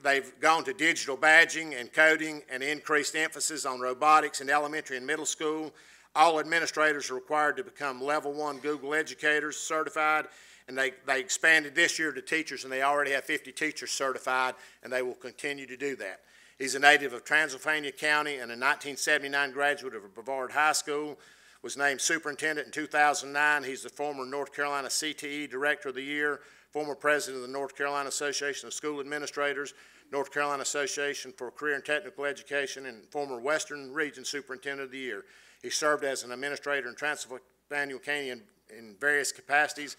They've gone to digital badging and coding and increased emphasis on robotics in elementary and middle school. All administrators are required to become level 1 Google Educators certified, and they expanded this year to teachers, and they already have 50 teachers certified, and they will continue to do that. He's a native of Transylvania County and a 1979 graduate of Brevard High School, was named superintendent in 2009. He's the former North Carolina CTE Director of the Year, former president of the North Carolina Association of School Administrators, North Carolina Association for Career and Technical Education, and former Western Region Superintendent of the Year. He served as an administrator in Transylvania County in various capacities.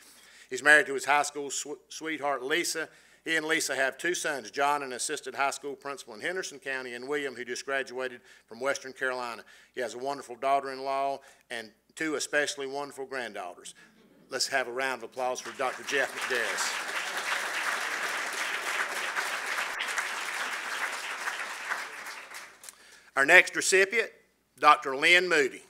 He's married to his high school sweetheart, Lisa. He and Lisa have 2 sons, John, an assistant high school principal in Henderson County, and William, who just graduated from Western Carolina. He has a wonderful daughter-in-law and 2 especially wonderful granddaughters. Let's have a round of applause for Dr. Jeff McDarris. Our next recipient, Dr. Lynn Moody.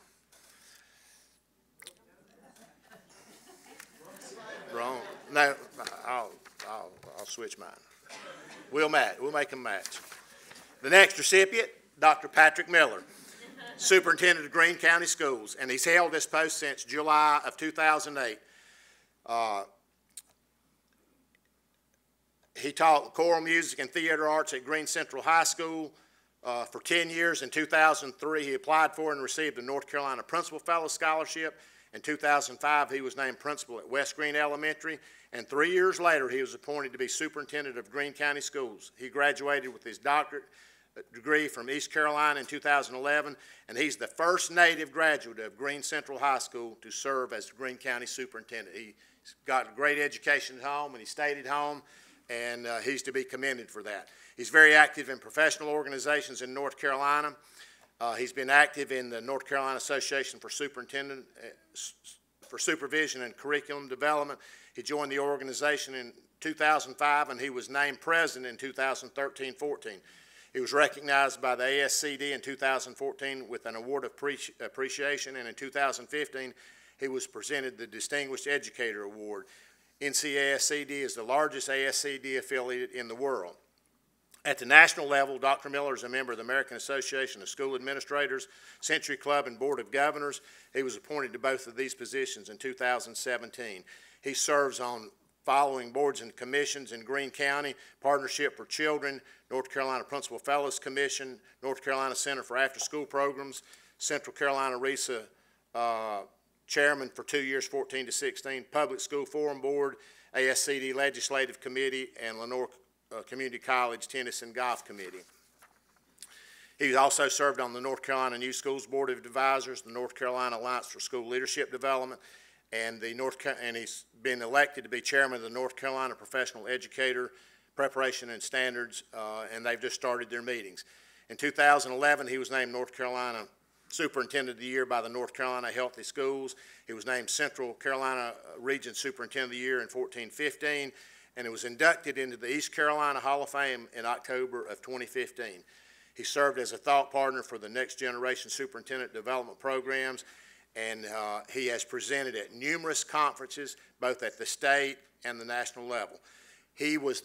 Wrong. No, I'll switch mine. We'll make them match. The next recipient, Dr. Patrick Miller, Superintendent of Greene County Schools, and he's held this post since July of 2008. He taught choral music and theater arts at Greene Central High School for 10 years. In 2003, he applied for and received the North Carolina Principal Fellow Scholarship. In 2005, he was named principal at West Greene Elementary, and 3 years later, he was appointed to be superintendent of Greene County Schools. He graduated with his doctorate degree from East Carolina in 2011, and he's the first native graduate of Greene Central High School to serve as the Greene County Superintendent. He's got a great education at home, and he stayed at home, and he's to be commended for that. He's very active in professional organizations in North Carolina. He's been active in the North Carolina Association for Supervision and Curriculum Development. He joined the organization in 2005, and he was named president in 2013-14. He was recognized by the ASCD in 2014 with an award of appreciation, and in 2015, he was presented the Distinguished Educator Award. NCASCD is the largest ASCD affiliate in the world. At the national level, Dr. Miller is a member of the American Association of School Administrators, Century Club, and Board of Governors. He was appointed to both of these positions in 2017. He serves on following boards and commissions in Greene County: Partnership for Children, North Carolina Principal Fellows Commission, North Carolina Center for After School Programs, Central Carolina RESA Chairman for 2 years, 14 to 16, Public School Forum Board, ASCD Legislative Committee, and Lenore Community College Tennis and Golf Committee. He also served on the North Carolina New Schools Board of Advisors, the North Carolina Alliance for School Leadership Development, and he's been elected to be chairman of the North Carolina Professional Educator Preparation and Standards, and they've just started their meetings. In 2011, he was named North Carolina Superintendent of the Year by the North Carolina Healthy Schools. He was named Central Carolina Region Superintendent of the Year in 2014-15, and he was inducted into the East Carolina Hall of Fame in October of 2015. He served as a thought partner for the Next Generation Superintendent Development Programs, and he has presented at numerous conferences, both at the state and the national level. He was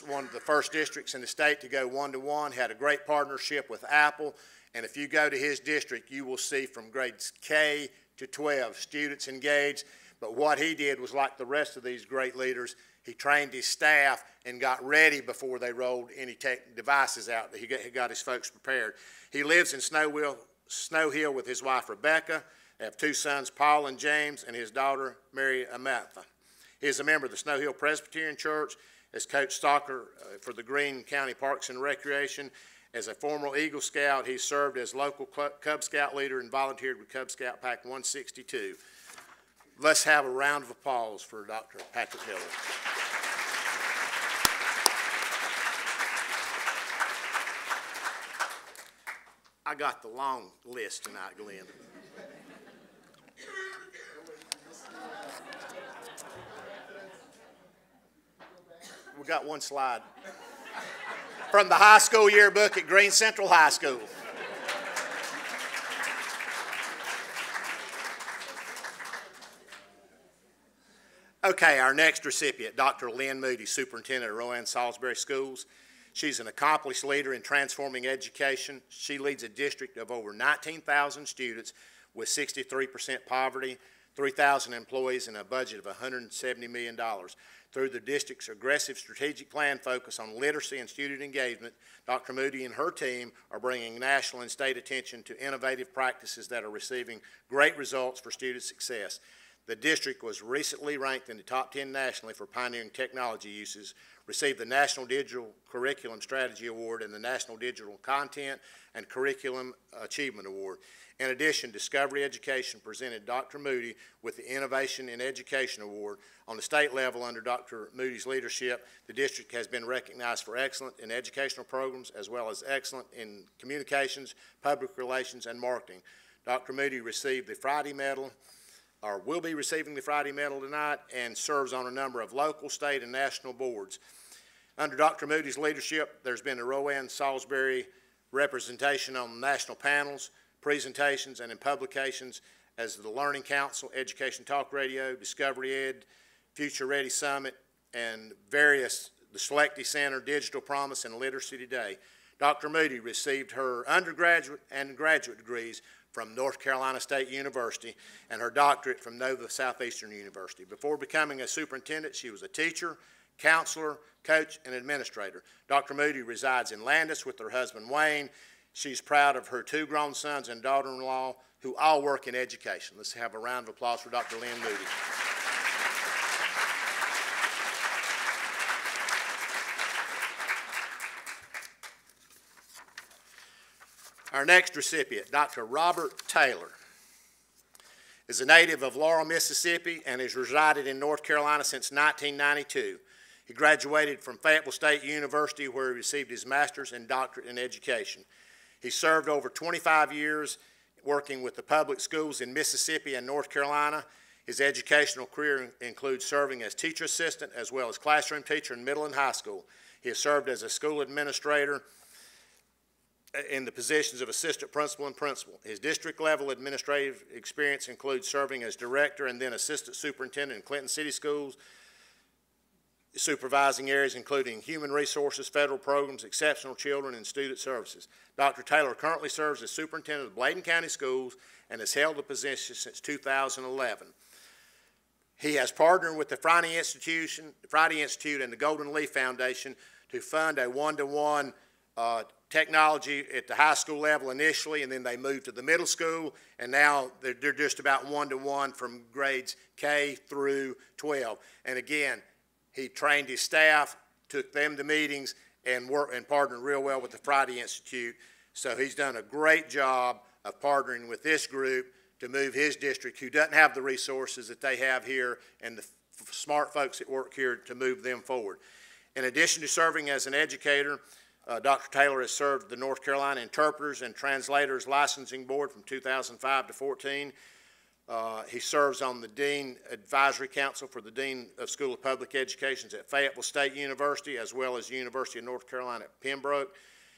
one of the first districts in the state to go one-to-one, had a great partnership with Apple, and if you go to his district, you will see from grades K to 12 students engaged. But what he did was like the rest of these great leaders, he trained his staff and got ready before they rolled any tech devices out. He got his folks prepared. He lives in Snow Hill with his wife, Rebecca. They have 2 sons, Paul and James, and his daughter, Mary Amatha. He is a member of the Snow Hill Presbyterian Church, has coached soccer for the Greene County Parks and Recreation. As a former Eagle Scout, he served as local Cub Scout leader and volunteered with Cub Scout Pack 162. Let's have a round of applause for Dr. Patrick Hiller. I got the long list tonight, Glenn. We got one slide from the high school yearbook at Greene Central High School. Okay, our next recipient, Dr. Lynn Moody, Superintendent of Rowan Salisbury Schools. She's an accomplished leader in transforming education. She leads a district of over 19,000 students with 63% poverty, 3,000 employees, and a budget of $170 million. Through the district's aggressive strategic plan focus on literacy and student engagement, Dr. Moody and her team are bringing national and state attention to innovative practices that are receiving great results for student success. The district was recently ranked in the top 10 nationally for pioneering technology uses, received the National Digital Curriculum Strategy Award and the National Digital Content and Curriculum Achievement Award. In addition, Discovery Education presented Dr. Moody with the Innovation in Education Award. On the state level, under Dr. Moody's leadership, the district has been recognized for excellence in educational programs as well as excellent in communications, public relations, and marketing. Dr. Moody received the Friday Medal, or will be receiving the Friday Medal tonight, and serves on a number of local, state, and national boards. Under Dr. Moody's leadership, there's been a Rowan Salisbury representation on national panels, presentations, and in publications as the Learning Council, Education Talk Radio, Discovery Ed, Future Ready Summit, and the Selecti Center, Digital Promise, and Literacy Today. Dr. Moody received her undergraduate and graduate degrees from North Carolina State University and her doctorate from Nova Southeastern University. Before becoming a superintendent, she was a teacher, counselor, coach, and administrator. Dr. Moody resides in Landis with her husband, Wayne. She's proud of her 2 grown sons and daughter-in-law who all work in education. Let's have a round of applause for Dr. Lynn Moody. Our next recipient, Dr. Robert Taylor, is a native of Laurel, Mississippi, and has resided in North Carolina since 1992. He graduated from Fayetteville State University, where he received his master's and doctorate in education. He served over 25 years working with the public schools in Mississippi and North Carolina. His educational career includes serving as teacher assistant as well as classroom teacher in middle and high school. He has served as a school administrator in the positions of assistant principal and principal. His district level administrative experience includes serving as director and then assistant superintendent in Clinton City Schools, supervising areas including human resources, federal programs, exceptional children, and student services. Dr. Taylor currently serves as superintendent of Bladen County Schools and has held the position since 2011. He has partnered with the Friday Institute and the Golden Leaf Foundation to fund a one-to-one technology at the high school level initially, and then they moved to the middle school, and now they're just about one-to-one from grades K through 12. And again, he trained his staff, took them to meetings and partnered real well with the Friday Institute. So he's done a great job of partnering with this group to move his district, who doesn't have the resources that they have here, and the smart folks that work here, to move them forward. In addition to serving as an educator, Dr. Taylor has served the North Carolina Interpreters and Translators Licensing Board from 2005 to 14. He serves on the Dean Advisory Council for the Dean of School of Public Education at Fayetteville State University, as well as University of North Carolina at Pembroke.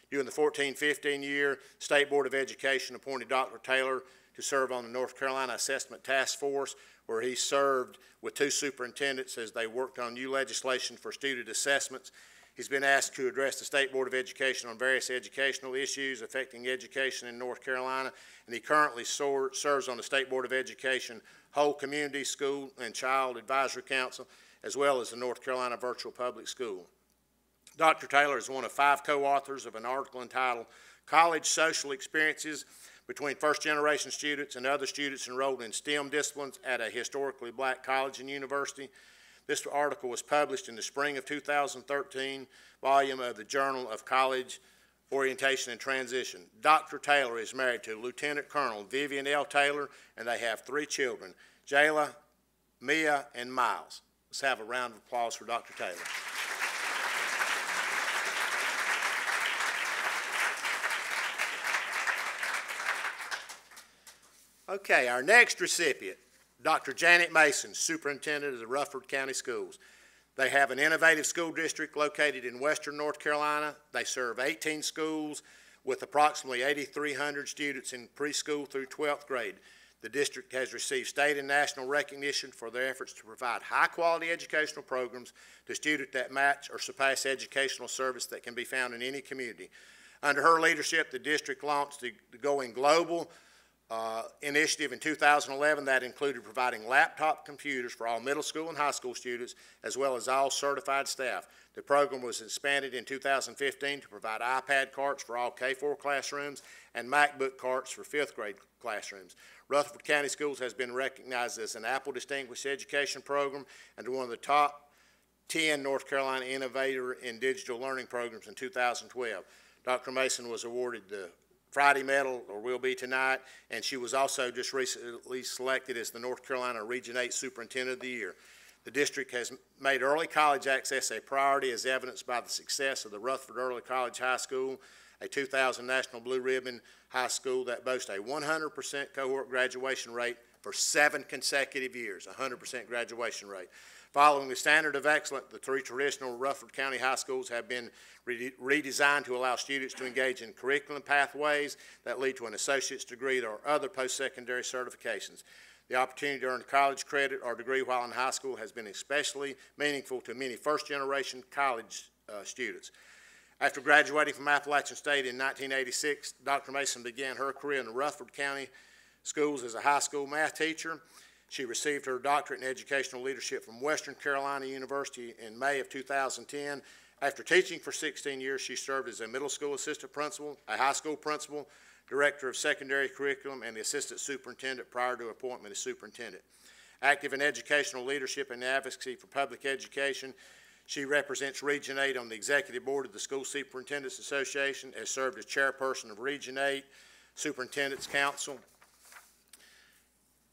During the 14-15 year, State Board of Education appointed Dr. Taylor to serve on the North Carolina Assessment Task Force, where he served with 2 superintendents as they worked on new legislation for student assessments. He's been asked to address the State Board of Education on various educational issues affecting education in North Carolina, and he currently serves on the State Board of Education Hoke Community School and Child Advisory Council, as well as the North Carolina Virtual Public School. Dr. Taylor is one of 5 co-authors of an article entitled College Social Experiences Between First-Generation Students and Other Students Enrolled in STEM Disciplines at a Historically Black College and University. This article was published in the spring of 2013 volume of the Journal of College Orientation and Transition. Dr. Taylor is married to Lieutenant Colonel Vivian L. Taylor, and they have 3 children, Jayla, Mia, and Miles. Let's have a round of applause for Dr. Taylor. Okay, our next recipient, Dr. Janet Mason, Superintendent of the Rutherford County Schools. They have an innovative school district located in western North Carolina. They serve 18 schools with approximately 8,300 students in preschool through 12th grade. The district has received state and national recognition for their efforts to provide high-quality educational programs to students that match or surpass educational service that can be found in any community. Under her leadership, the district launched the Going Global initiative in 2011 that included providing laptop computers for all middle school and high school students, as well as all certified staff. The program was expanded in 2015 to provide iPad carts for all K-4 classrooms and MacBook carts for 5th grade classrooms. Rutherford County Schools has been recognized as an Apple Distinguished Education Program and one of the top 10 North Carolina Innovator in Digital Learning Programs in 2012. Dr. Mason was awarded the Friday Medal, or will be tonight, and she was also just recently selected as the North Carolina Region 8 Superintendent of the Year. The district has made early college access a priority, as evidenced by the success of the Rutherford Early College High School, a 2000 National Blue Ribbon high school that boasts a 100% cohort graduation rate for 7 consecutive years, 100% graduation rate. Following the standard of excellence, the 3 traditional Rutherford County high schools have been redesigned to allow students to engage in curriculum pathways that lead to an associate's degree or other post-secondary certifications. The opportunity to earn college credit or degree while in high school has been especially meaningful to many first-generation college students. After graduating from Appalachian State in 1986, Dr. Mason began her career in the Rutherford County schools as a high school math teacher. She received her doctorate in educational leadership from Western Carolina University in May of 2010. After teaching for 16 years, she served as a middle school assistant principal, a high school principal, director of secondary curriculum, and the assistant superintendent prior to appointment as superintendent. Active in educational leadership and advocacy for public education, she represents Region 8 on the executive board of the School Superintendents Association, has served as chairperson of Region 8 Superintendents Council,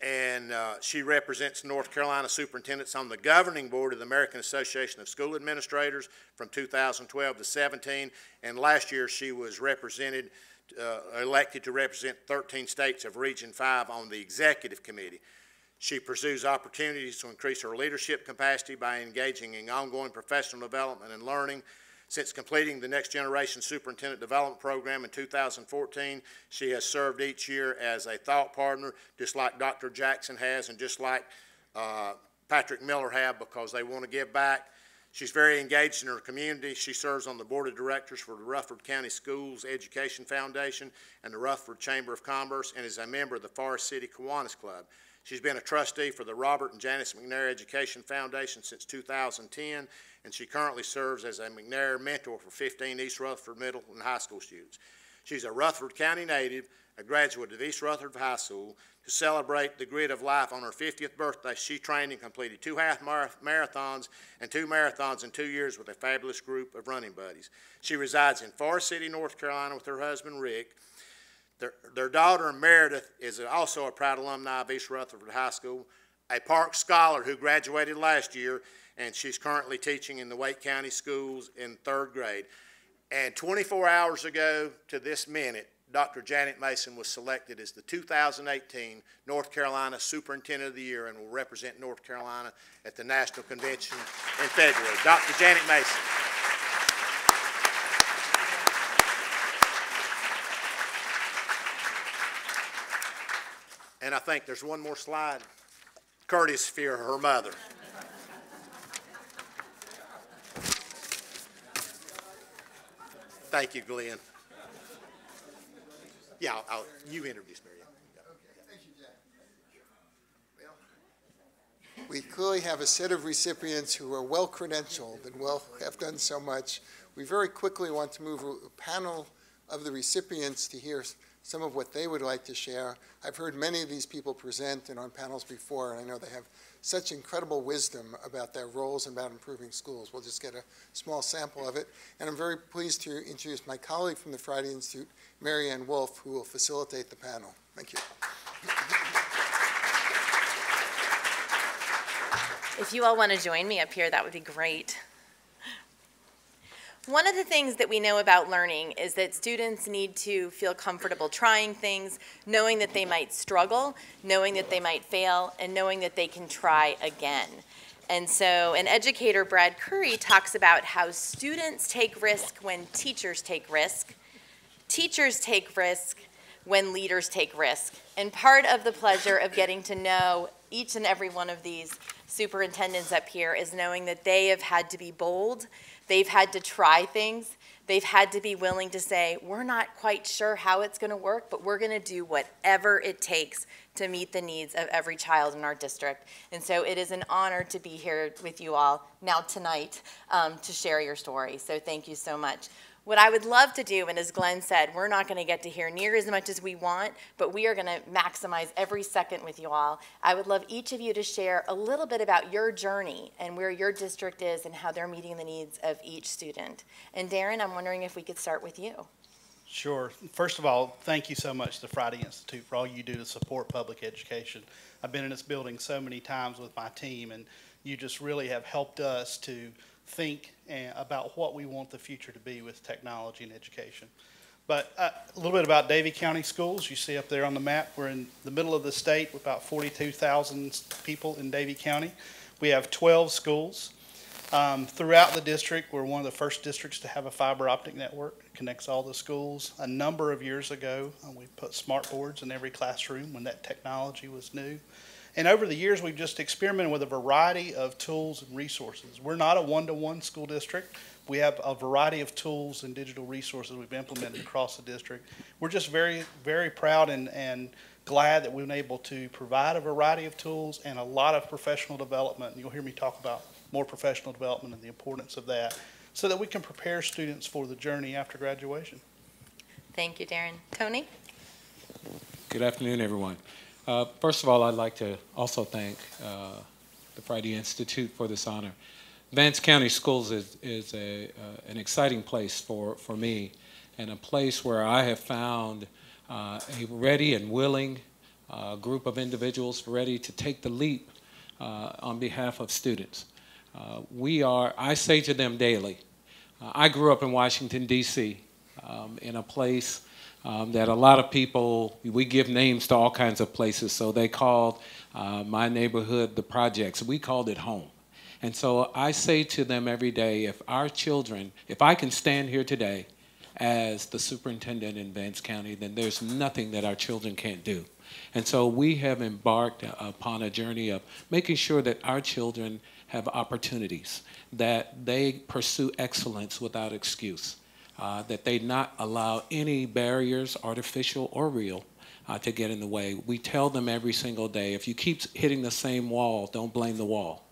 and she represents North Carolina superintendents on the governing board of the American Association of School Administrators from 2012 to 17, and last year she was elected to represent 13 states of Region 5 on the executive committee. She pursues opportunities to increase her leadership capacity by engaging in ongoing professional development and learning. Since completing the Next Generation Superintendent Development Program in 2014, she has served each year as a thought partner, just like Dr. Jackson has and just like Patrick Miller have, because they want to give back. She's very engaged in her community. She serves on the board of directors for the Rutherford County Schools Education Foundation and the Rutherford Chamber of Commerce, and is a member of the Forest City Kiwanis Club. She's been a trustee for the Robert and Janice McNair Education Foundation since 2010, and she currently serves as a McNair mentor for 15 East Rutherford middle and high school students. She's a Rutherford County native, a graduate of East Rutherford High School, To celebrate the grid of life on her 50th birthday, she trained and completed 2 half marathons and 2 marathons in 2 years with a fabulous group of running buddies. She resides in Forest City, North Carolina with her husband, Rick. Their daughter, Meredith, is also a proud alumni of East Rutherford High School, a Park Scholar who graduated last year, and she's currently teaching in the Wake County schools in 3rd grade. And 24 hours ago to this minute, Dr. Janet Mason was selected as the 2018 North Carolina Superintendent of the Year and will represent North Carolina at the National Convention in February. Dr. Janet Mason. And I think there's one more slide. Courtesy of her mother. Thank you, Glenn. Yeah, you introduce Mary Ann. Okay, thank you, Jack. Well, we clearly have a set of recipients who are well credentialed and have done so much. We very quickly want to move a panel of the recipients to hear some of what they would like to share. I've heard many of these people present and on panels before, and I know they have such incredible wisdom about their roles and about improving schools. We'll just get a small sample of it. And I'm very pleased to introduce my colleague from the Friday Institute, Mary Ann Wolf, who will facilitate the panel. Thank you. If you all want to join me up here, that would be great. One of the things that we know about learning is that students need to feel comfortable trying things, knowing that they might struggle, knowing that they might fail, and knowing that they can try again. And so an educator, Brad Curry, talks about how students take risk when teachers take risk, teachers take risk when leaders take risk. And part of the pleasure of getting to know each and every one of these superintendents up here is knowing that they have had to be bold. They've had to try things. They've had to be willing to say, we're not quite sure how it's going to work, but we're going to do whatever it takes to meet the needs of every child in our district. And so it is an honor to be here with you all now tonight to share your story. So thank you so much. What I would love to do, and as Glenn said, we're not going to get to hear near as much as we want, but we are going to maximize every second with you all. I would love each of you to share a little bit about your journey and where your district is and how they're meeting the needs of each student. And Darren, I'm wondering if we could start with you. Sure. First of all, thank you so much to the Friday Institute for all you do to support public education. I've been in this building so many times with my team, and you just really have helped us to think about what we want the future to be with technology and education. But a little bit about Davie County Schools. You see up there on the map, we're in the middle of the state with about 42,000 people in Davie County. We have 12 schools. Throughout the district, we're one of the first districts to have a fiber optic network. It connects all the schools. A number of years ago, we put smart boards in every classroom when that technology was new. And over the years, we've just experimented with a variety of tools and resources. We're not a one-to-one school district. We have a variety of tools and digital resources we've implemented across the district. We're just very, very proud and glad that we've been able to provide a variety of tools and a lot of professional development. And you'll hear me talk about more professional development and the importance of that so that we can prepare students for the journey after graduation. Thank you, Darren. Tony? Good afternoon, everyone. First of all, I'd like to also thank the Friday Institute for this honor. Vance County Schools is an exciting place for me, and a place where I have found a ready and willing group of individuals ready to take the leap on behalf of students. I say to them daily, I grew up in Washington, D.C., in a place that a lot of people, we give names to all kinds of places, so they called my neighborhood the projects. We called it home. And so I say to them every day, if I can stand here today as the superintendent in Vance County, then there's nothing that our children can't do. And so we have embarked upon a journey of making sure that our children have opportunities, that they pursue excellence without excuse. That they not allow any barriers, artificial or real, to get in the way. We tell them every single day, if you keep hitting the same wall, don't blame the wall.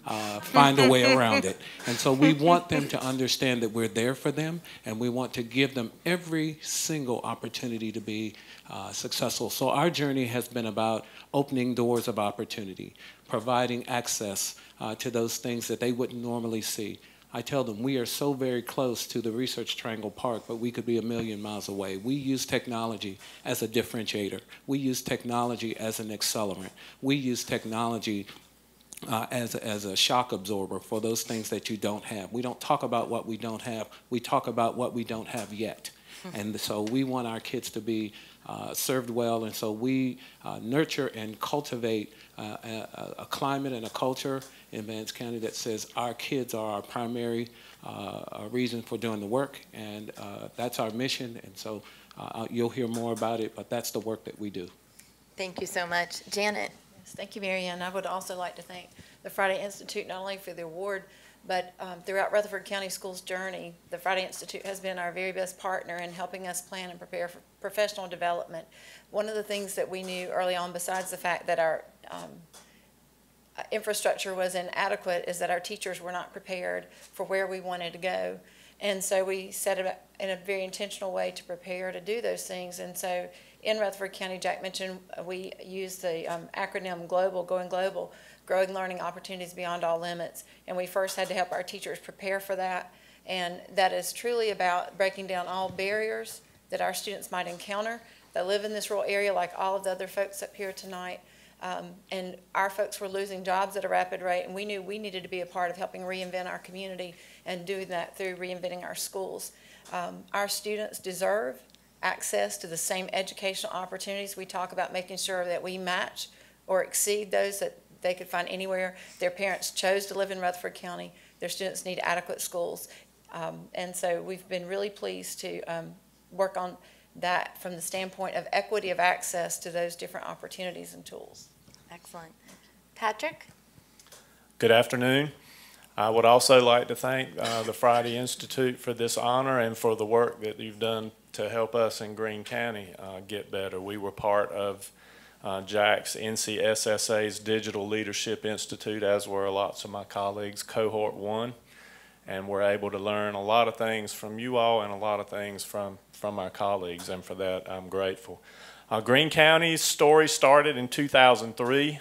find a way around it. And so we want them to understand that we're there for them, and we want to give them every single opportunity to be successful. So our journey has been about opening doors of opportunity, providing access to those things that they wouldn't normally see. I tell them we are so very close to the Research Triangle Park, but we could be a million miles away. We use technology as a differentiator. We use technology as an accelerant. We use technology as a shock absorber for those things that you don't have. We don't talk about what we don't have. We talk about what we don't have yet. And so we want our kids to be served well, and so we nurture and cultivate a climate and a culture in Vance County that says our kids are our primary reason for doing the work, and that's our mission, and so you'll hear more about it, but that's the work that we do. Thank you so much. Janet. Yes, thank you, Mary Ann. I would also like to thank the Friday Institute not only for the award, but throughout Rutherford County Schools' journey, the Friday Institute has been our very best partner in helping us plan and prepare for professional development. One of the things that we knew early on, besides the fact that our infrastructure was inadequate, is that our teachers were not prepared for where we wanted to go. And so we set it up in a very intentional way to prepare to do those things. And so in Rutherford County, Jack mentioned, we use the acronym GLOBAL, Going Global, Growing Learning Opportunities Beyond All Limits. And we first had to help our teachers prepare for that. And that is truly about breaking down all barriers that our students might encounter that live in this rural area, like all of the other folks up here tonight. And our folks were losing jobs at a rapid rate, and we knew we needed to be a part of helping reinvent our community and doing that through reinventing our schools. Our students deserve access to the same educational opportunities. We talk about making sure that we match or exceed those that they could find anywhere. Their parents chose to live in Rutherford County. Their students need adequate schools. And so we've been really pleased to work on that from the standpoint of equity of access to those different opportunities and tools. Excellent. Patrick? Good afternoon. I would also like to thank the Friday Institute for this honor and for the work that you've done to help us in Greene County get better. We were part of Jack's NCSSA's Digital Leadership Institute, as were lots of my colleagues, Cohort 1, and we're able to learn a lot of things from you all and a lot of things from our colleagues, and for that I'm grateful. Greene County's story started in 2003.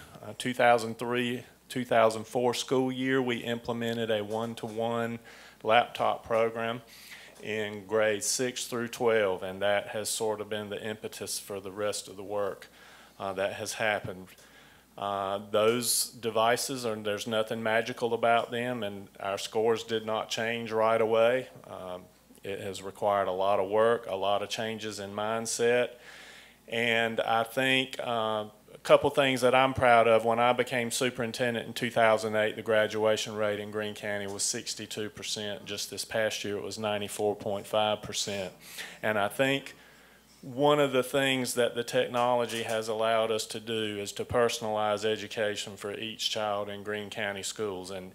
2004 school year, we implemented a one-to-one laptop program in grades 6 through 12, and that has sort of been the impetus for the rest of the work that has happened. Those devices, there's nothing magical about them, and our scores did not change right away. It has required a lot of work, a lot of changes in mindset, and I think a couple things that I'm proud of. When I became superintendent in 2008, the graduation rate in Greene County was 62%. Just this past year, it was 94.5%. And I think one of the things that the technology has allowed us to do is to personalize education for each child in Greene County schools. And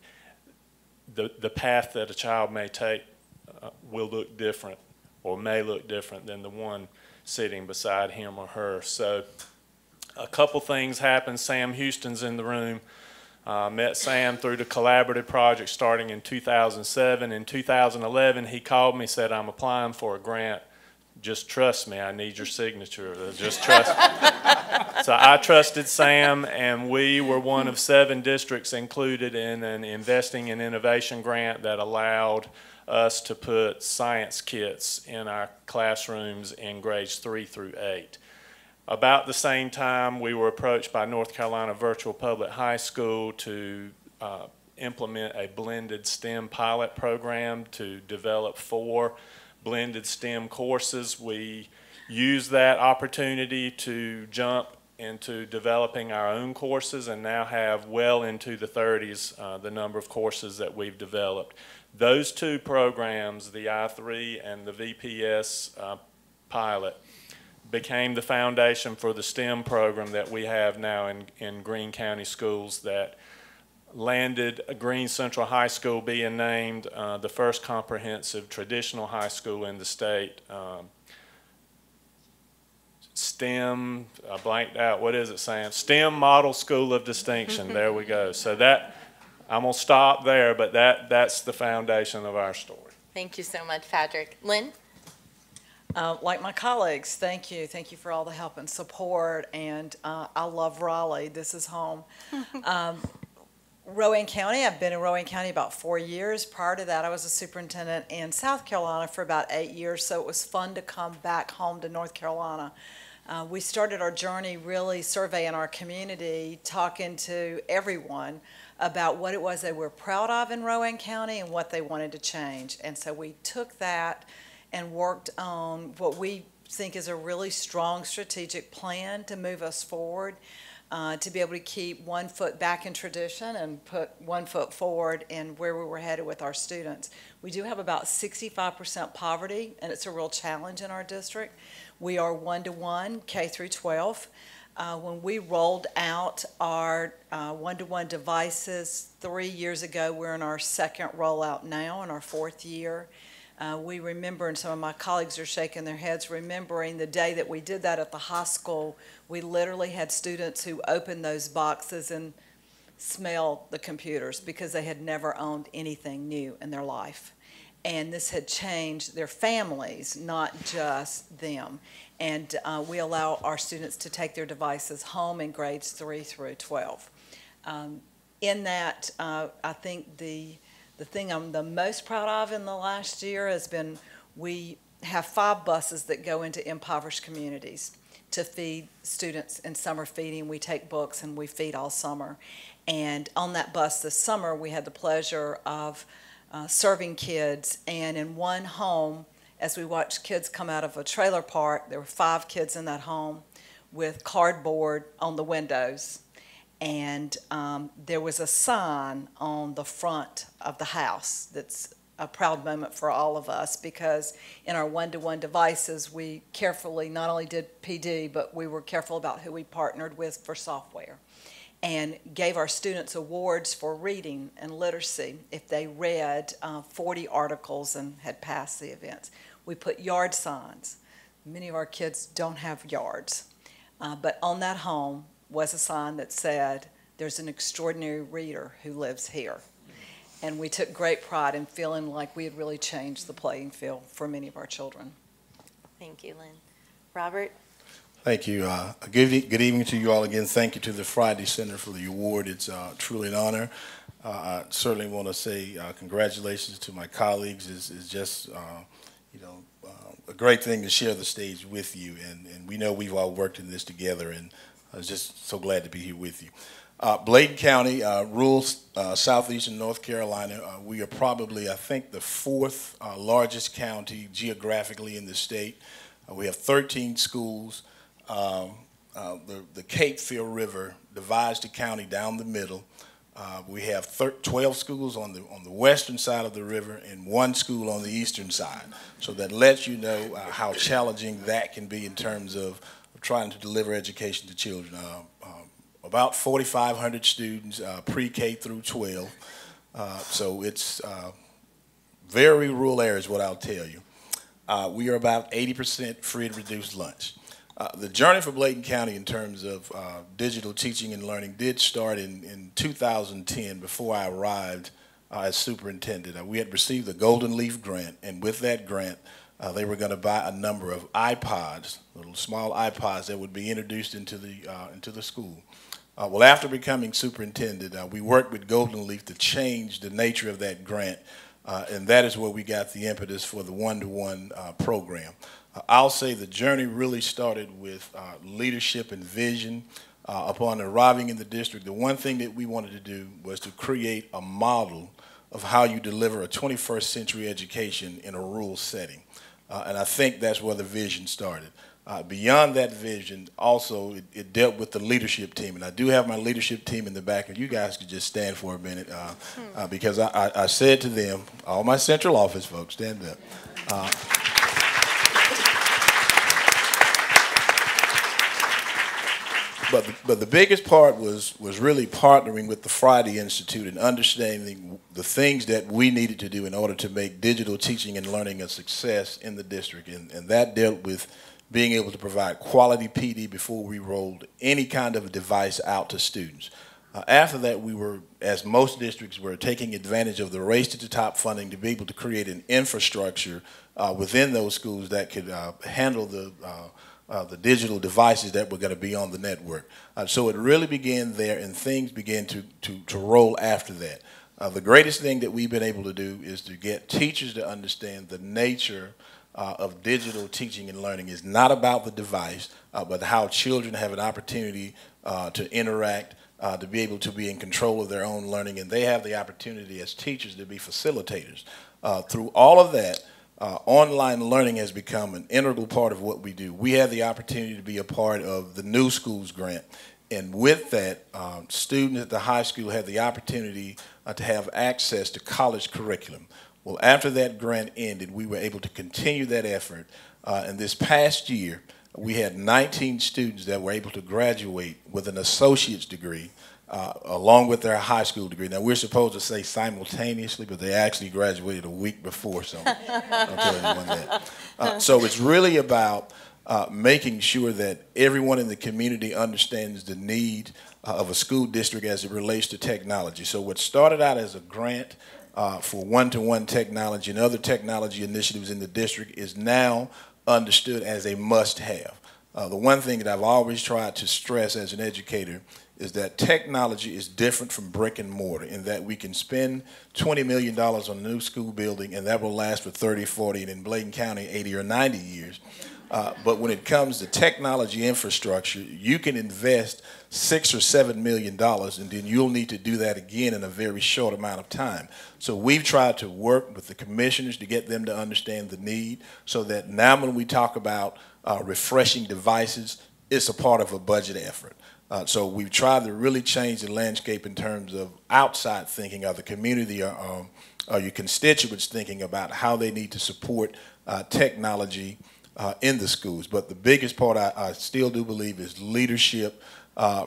the path that a child may take will look different, or may look different than the one sitting beside him or her. So a couple things happened. Sam Houston's in the room. Met Sam through the collaborative project starting in 2007. In 2011, he called me, said, "I'm applying for a grant. Just trust me, I need your signature. Just trust me." So I trusted Sam, and we were one of 7 districts included in an Investing in Innovation grant that allowed us to put science kits in our classrooms in grades 3 through 8. About the same time, we were approached by North Carolina Virtual Public High School to implement a blended STEM pilot program to develop 4 blended STEM courses. We used that opportunity to jump into developing our own courses, and now have well into the 30s the number of courses that we've developed. Those 2 programs, the I3 and the VPS pilot, became the foundation for the STEM program that we have now in Greene County schools, that landed Greene Central High School being named the first comprehensive traditional high school in the state. STEM, I blanked out, what is it, Sam? STEM Model School of Distinction, there we go. So that, I'm going to stop there, but that's the foundation of our story. Thank you so much, Patrick. Lynn? Like my colleagues, thank you. Thank you for all the help and support. And I love Raleigh. This is home. Rowan County, I've been in Rowan County about 4 years. Prior to that, I was a superintendent in South Carolina for about 8 years, so it was fun to come back home to North Carolina. We started our journey really surveying our community, talking to everyone about what it was they were proud of in Rowan County and what they wanted to change. And so we took that and worked on what we think is a really strong strategic plan to move us forward, to be able to keep 1 foot back in tradition and put 1 foot forward in where we were headed with our students. We do have about 65% poverty, and it's a real challenge in our district. We are 1-to-1 K through 12. When we rolled out our 1-to-1 devices 3 years ago, we're in our second rollout now, in our 4th year. We remember, and some of my colleagues are shaking their heads, remembering the day that we did that at the high school. We literally had students who opened those boxes and smelled the computers because they had never owned anything new in their life. And this had changed their families, not just them. And we allow our students to take their devices home in grades 3 through 12. In that, I think the thing I'm the most proud of in the last year has been we have 5 buses that go into impoverished communities to feed students in summer feeding. We take books and we feed all summer. And on that bus this summer, we had the pleasure of serving kids. And in one home, as we watched kids come out of a trailer park, there were 5 kids in that home with cardboard on the windows. And there was a sign on the front of the house that's a proud moment for all of us, because in our 1-to-1 devices, we carefully not only did PD, but we were careful about who we partnered with for software, and gave our students awards for reading and literacy if they read 40 articles and had passed the events. We put yard signs. Many of our kids don't have yards, but on that home was a sign that said, "There's an extraordinary reader who lives here." And we took great pride in feeling like we had really changed the playing field for many of our children. Thank you, Lynn. Robert? Thank you. Good evening to you all again. Thank you to the Friday Center for the award. It's truly an honor. I certainly want to say congratulations to my colleagues. It's just, a great thing to share the stage with you. And we know we've all worked in this together, and I was just so glad to be here with you. Bladen County, rural southeastern North Carolina, we are probably, I think, the 4th largest county geographically in the state. We have 13 schools. The Cape Fear River divides the county down the middle. We have 12 schools on the western side of the river and 1 school on the eastern side. So that lets you know how challenging that can be in terms of trying to deliver education to children. About 4,500 students, pre-K through 12. So it's very rural areas, what I'll tell you. We are about 80% free and reduced lunch. The journey for Bladen County in terms of digital teaching and learning did start in 2010 before I arrived as superintendent. We had received the Golden Leaf grant, and with that grant, they were going to buy a number of iPods, little small iPods that would be introduced into the school. Well, after becoming superintendent, we worked with Golden Leaf to change the nature of that grant, and that is where we got the impetus for the 1-to-1 program. I'll say the journey really started with leadership and vision. Upon arriving in the district, the one thing that we wanted to do was to create a model of how you deliver a 21st century education in a rural setting. And I think that's where the vision started. Beyond that vision, also, it dealt with the leadership team. And I do have my leadership team in the back, and you guys could just stand for a minute, because I said to them, all my central office folks, stand up. But the biggest part was really partnering with the Friday Institute and understanding the things that we needed to do in order to make digital teaching and learning a success in the district. And that dealt with being able to provide quality PD before we rolled any kind of a device out to students. After that, we were, as most districts were, taking advantage of the Race to the Top funding to be able to create an infrastructure within those schools that could handle the digital devices that were going to be on the network. So it really began there, and things began to roll after that. The greatest thing that we've been able to do is to get teachers to understand the nature of digital teaching and learning is not about the device, but how children have an opportunity to interact, to be able to be in control of their own learning, and they have the opportunity as teachers to be facilitators. Through all of that, online learning has become an integral part of what we do. We have the opportunity to be a part of the New Schools Grant, and with that, students at the high school have the opportunity to have access to college curriculum. Well, after that grant ended, we were able to continue that effort, and this past year, we had 19 students that were able to graduate with an associate's degree along with their high school degree. Now, we're supposed to say simultaneously, but they actually graduated a week before, so I'll tell anyone that. So it's really about making sure that everyone in the community understands the need of a school district as it relates to technology. So what started out as a grant for one-to-one technology and other technology initiatives in the district is now understood as a must-have. The one thing that I've always tried to stress as an educator is that technology is different from brick and mortar in that we can spend $20 million on a new school building and that will last for 30, 40, and in Bladen County, 80 or 90 years. But when it comes to technology infrastructure, you can invest $6 or $7 million and then you'll need to do that again in a very short amount of time. So we've tried to work with the commissioners to get them to understand the need so that now when we talk about refreshing devices, it's a part of a budget effort. So we've tried to really change the landscape in terms of outside thinking of the community or your constituents thinking about how they need to support technology in the schools. But the biggest part I still do believe is leadership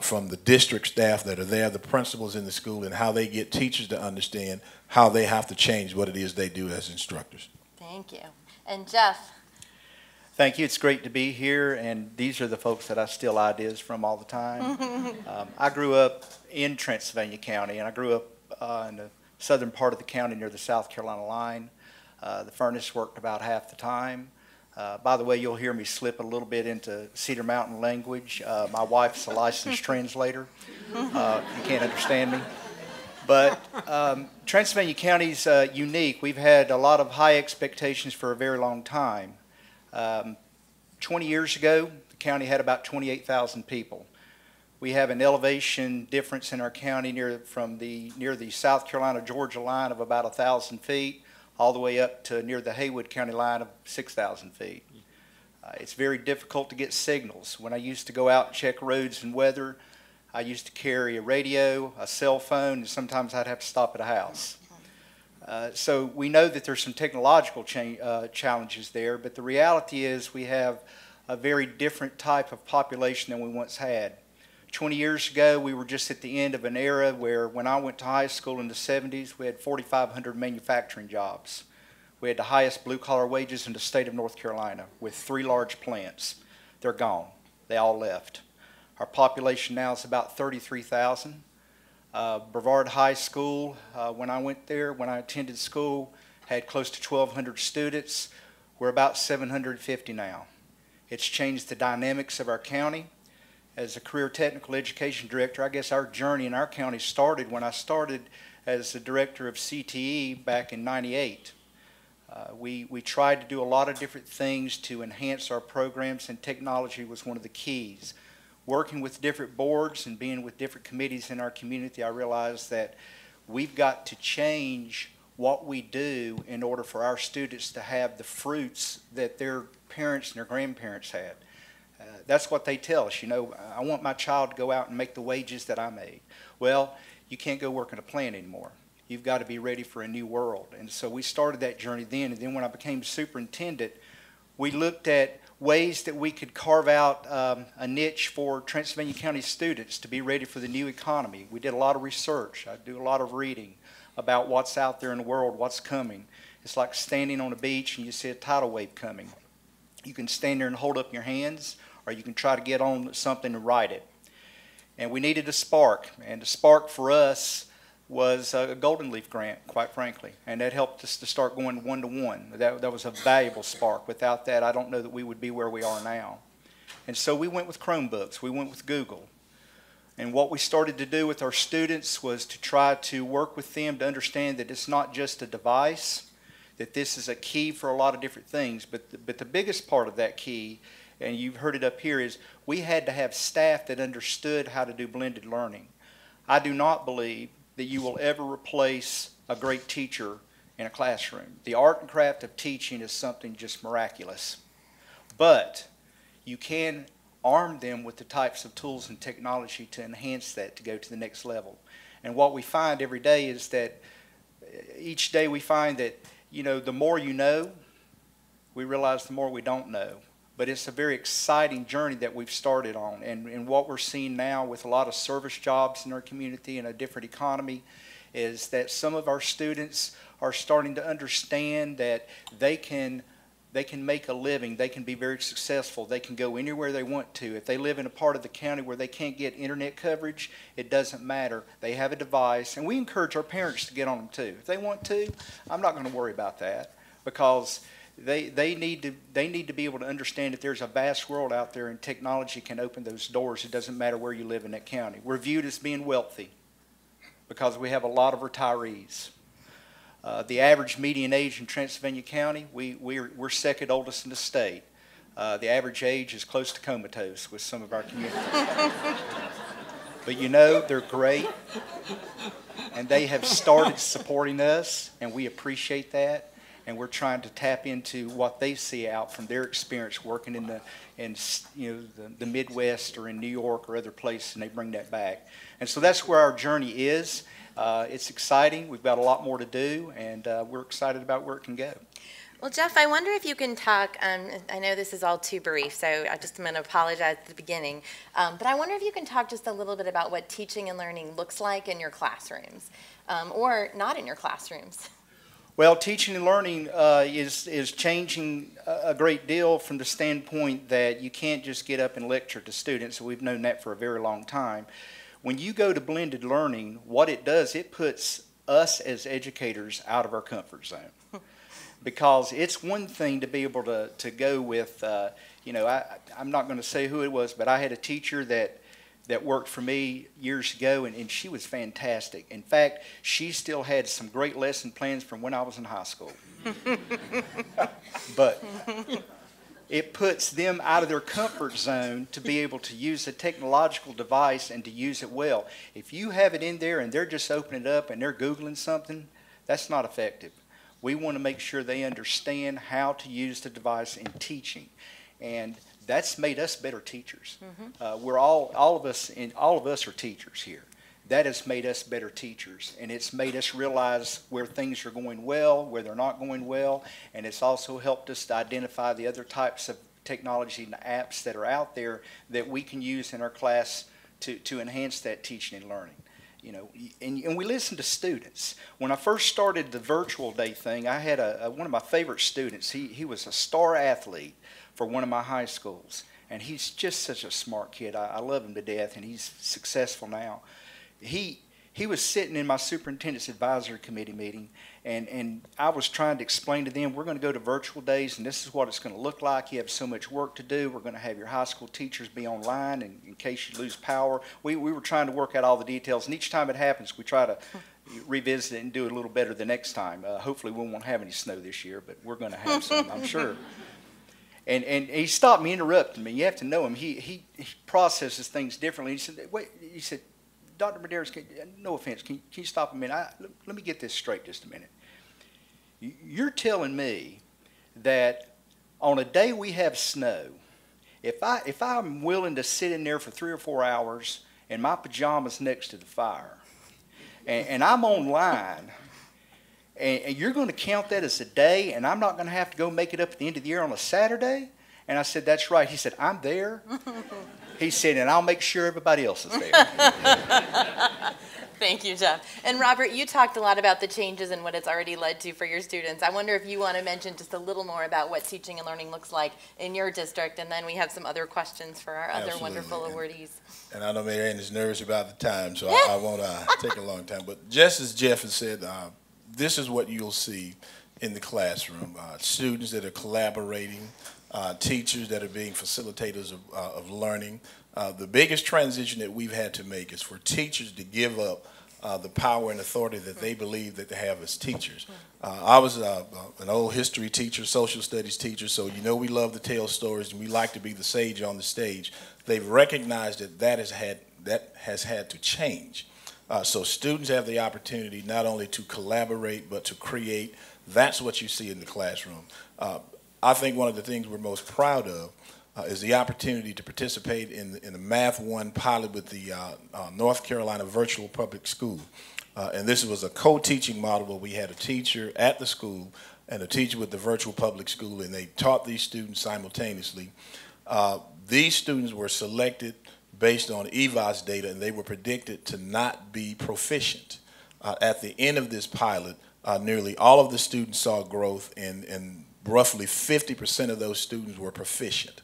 from the district staff that are there, the principals in the school, and how they get teachers to understand how they have to change what it is they do as instructors. Thank you. And Jeff. Thank you. It's great to be here, and these are the folks that I steal ideas from all the time. I grew up in Transylvania County, and I grew up in the southern part of the county near the South Carolina line. The furnace worked about half the time. By the way, you'll hear me slip a little bit into Cedar Mountain language. My wife's a licensed translator. You can't understand me. But Transylvania County's unique. We've had a lot of high expectations for a very long time. 20 years ago, the county had about 28,000 people. We have an elevation difference in our county near the South Carolina-Georgia line of about 1,000 feet, all the way up to near the Haywood County line of 6,000 feet. It's very difficult to get signals. When I used to go out and check roads and weather, I used to carry a radio, a cell phone, and sometimes I'd have to stop at a house. So we know that there's some technological challenges there, but the reality is we have a very different type of population than we once had. 20 years ago, we were just at the end of an era where when I went to high school in the 70s, we had 4,500 manufacturing jobs. We had the highest blue-collar wages in the state of North Carolina with 3 large plants. They're gone. They all left. Our population now is about 33,000. Brevard High School, when I went there, when I attended school, had close to 1,200 students. We're about 750 now. It's changed the dynamics of our county. As a career technical education director, I guess our journey in our county started when I started as the director of CTE back in '98. We tried to do a lot of different things to enhance our programs, and technology was one of the keys. Working with different boards and being with different committees in our community, I realized that we've got to change what we do in order for our students to have the fruits that their parents and their grandparents had. That's what they tell us. You know, I want my child to go out and make the wages that I made. Well, you can't go work in a plant anymore. You've got to be ready for a new world. And so we started that journey then. And then when I became superintendent, we looked at ways that we could carve out a niche for Transylvania County students to be ready for the new economy. We did a lot of research. I do a lot of reading about what's out there in the world, what's coming. It's like standing on a beach and you see a tidal wave coming. You can stand there and hold up your hands, or you can try to get on something and ride it. And we needed a spark, and the spark for us was a Golden Leaf grant, quite frankly, and that helped us to start going one-to-one. That was a valuable spark. Without that, I don't know that we would be where we are now. And so we went with Chromebooks, we went with Google. And what we started to do with our students was to try to work with them to understand that it's not just a device, that this is a key for a lot of different things. But the biggest part of that key, and you've heard it up here, is we had to have staff that understood how to do blended learning. I do not believe that you will ever replace a great teacher in a classroom. The art and craft of teaching is something just miraculous. But you can arm them with the types of tools and technology to enhance that, to go to the next level. And what we find every day is that each day we find that, you know, the more you know, we realize the more we don't know. But it's a very exciting journey that we've started on. And what we're seeing now with a lot of service jobs in our community and a different economy is that some of our students are starting to understand that they can make a living, they can be very successful, they can go anywhere they want to. If they live in a part of the county where they can't get internet coverage, it doesn't matter. They have a device, and we encourage our parents to get on them too. If they want to, I'm not going to worry about that, because they need to be able to understand that there's a vast world out there, and technology can open those doors. It doesn't matter where you live in that county. We're viewed as being wealthy because we have a lot of retirees. The average median age in Transylvania County, we're second oldest in the state. The average age is close to comatose with some of our communities. But you know, they're great, and they have started supporting us, and we appreciate that. And we're trying to tap into what they see out from their experience working in the Midwest or in New York or other places, and they bring that back. And so that's where our journey is. It's exciting. We've got a lot more to do, and we're excited about where it can go. Well, Jeff, I wonder if you can talk, I know this is all too brief, so I'm going to apologize at the beginning, but I wonder if you can talk just a little bit about what teaching and learning looks like in your classrooms, or not in your classrooms. Well, teaching and learning is changing a great deal from the standpoint that you can't just get up and lecture to students. We've known that for a very long time. When you go to blended learning, what it does, it puts us as educators out of our comfort zone. Because it's one thing to be able to go with, you know, I'm not going to say who it was, but I had a teacher that worked for me years ago, and she was fantastic. In fact, she still had some great lesson plans from when I was in high school. But it puts them out of their comfort zone to be able to use a technological device and to use it well. If you have it in there and they're just opening it up and they're Googling something, that's not effective. We want to make sure they understand how to use the device in teaching. And that's made us better teachers. Mm-hmm. We're all of us are teachers here. That has made us better teachers, and it's made us realize where things are going well, where they're not going well, and it's also helped us to identify the other types of technology and apps that are out there that we can use in our class to enhance that teaching and learning. You know, and we listen to students. When I first started the virtual day thing, I had one of my favorite students. He was a star athlete for one of my high schools, and he's just such a smart kid. I love him to death, and he's successful now. He was sitting in my superintendent's advisory committee meeting, and I was trying to explain to them, we're going to go to virtual days, and this is what it's going to look like. You have so much work to do. We're going to have your high school teachers be online in case you lose power. We were trying to work out all the details, and each time it happens, we try to revisit it and do it a little better the next time. Hopefully we won't have any snow this year, but we're going to have some, I'm sure. And he stopped me, interrupted me. You have to know him. He processes things differently. He said, wait, he said, Dr. Medeiros, no offense, can you stop a minute? Let me get this straight just a minute. You're telling me that on a day we have snow, if I'm willing to sit in there for 3 or 4 hours in my pajamas next to the fire, and I'm online, and you're going to count that as a day, and I'm not going to have to go make it up at the end of the year on a Saturday? And I said, that's right. He said, I'm there. He said, and I'll make sure everybody else is there. Thank you, Jeff. And Robert, you talked a lot about the changes and what it's already led to for your students. I wonder if you want to mention just a little more about what teaching and learning looks like in your district, and then we have some other questions for our other wonderful awardees. And I know Mary Ann is nervous about the time, so I won't take a long time. But just as Jeff has said, this is what you'll see in the classroom. Students that are collaborating, teachers that are being facilitators of learning. The biggest transition that we've had to make is for teachers to give up the power and authority that they believe that they have as teachers. I was an old history teacher, social studies teacher, so you know we love to tell stories and we like to be the sage on the stage. They've recognized that has had to change. So students have the opportunity not only to collaborate but to create. That's what you see in the classroom. I think one of the things we're most proud of is the opportunity to participate in the Math 1 pilot with the North Carolina Virtual Public School. And this was a co-teaching model where we had a teacher at the school and a teacher with the virtual public school, and they taught these students simultaneously. These students were selected based on EVAS data, and they were predicted to not be proficient. At the end of this pilot, nearly all of the students saw growth, and roughly 50% of those students were proficient.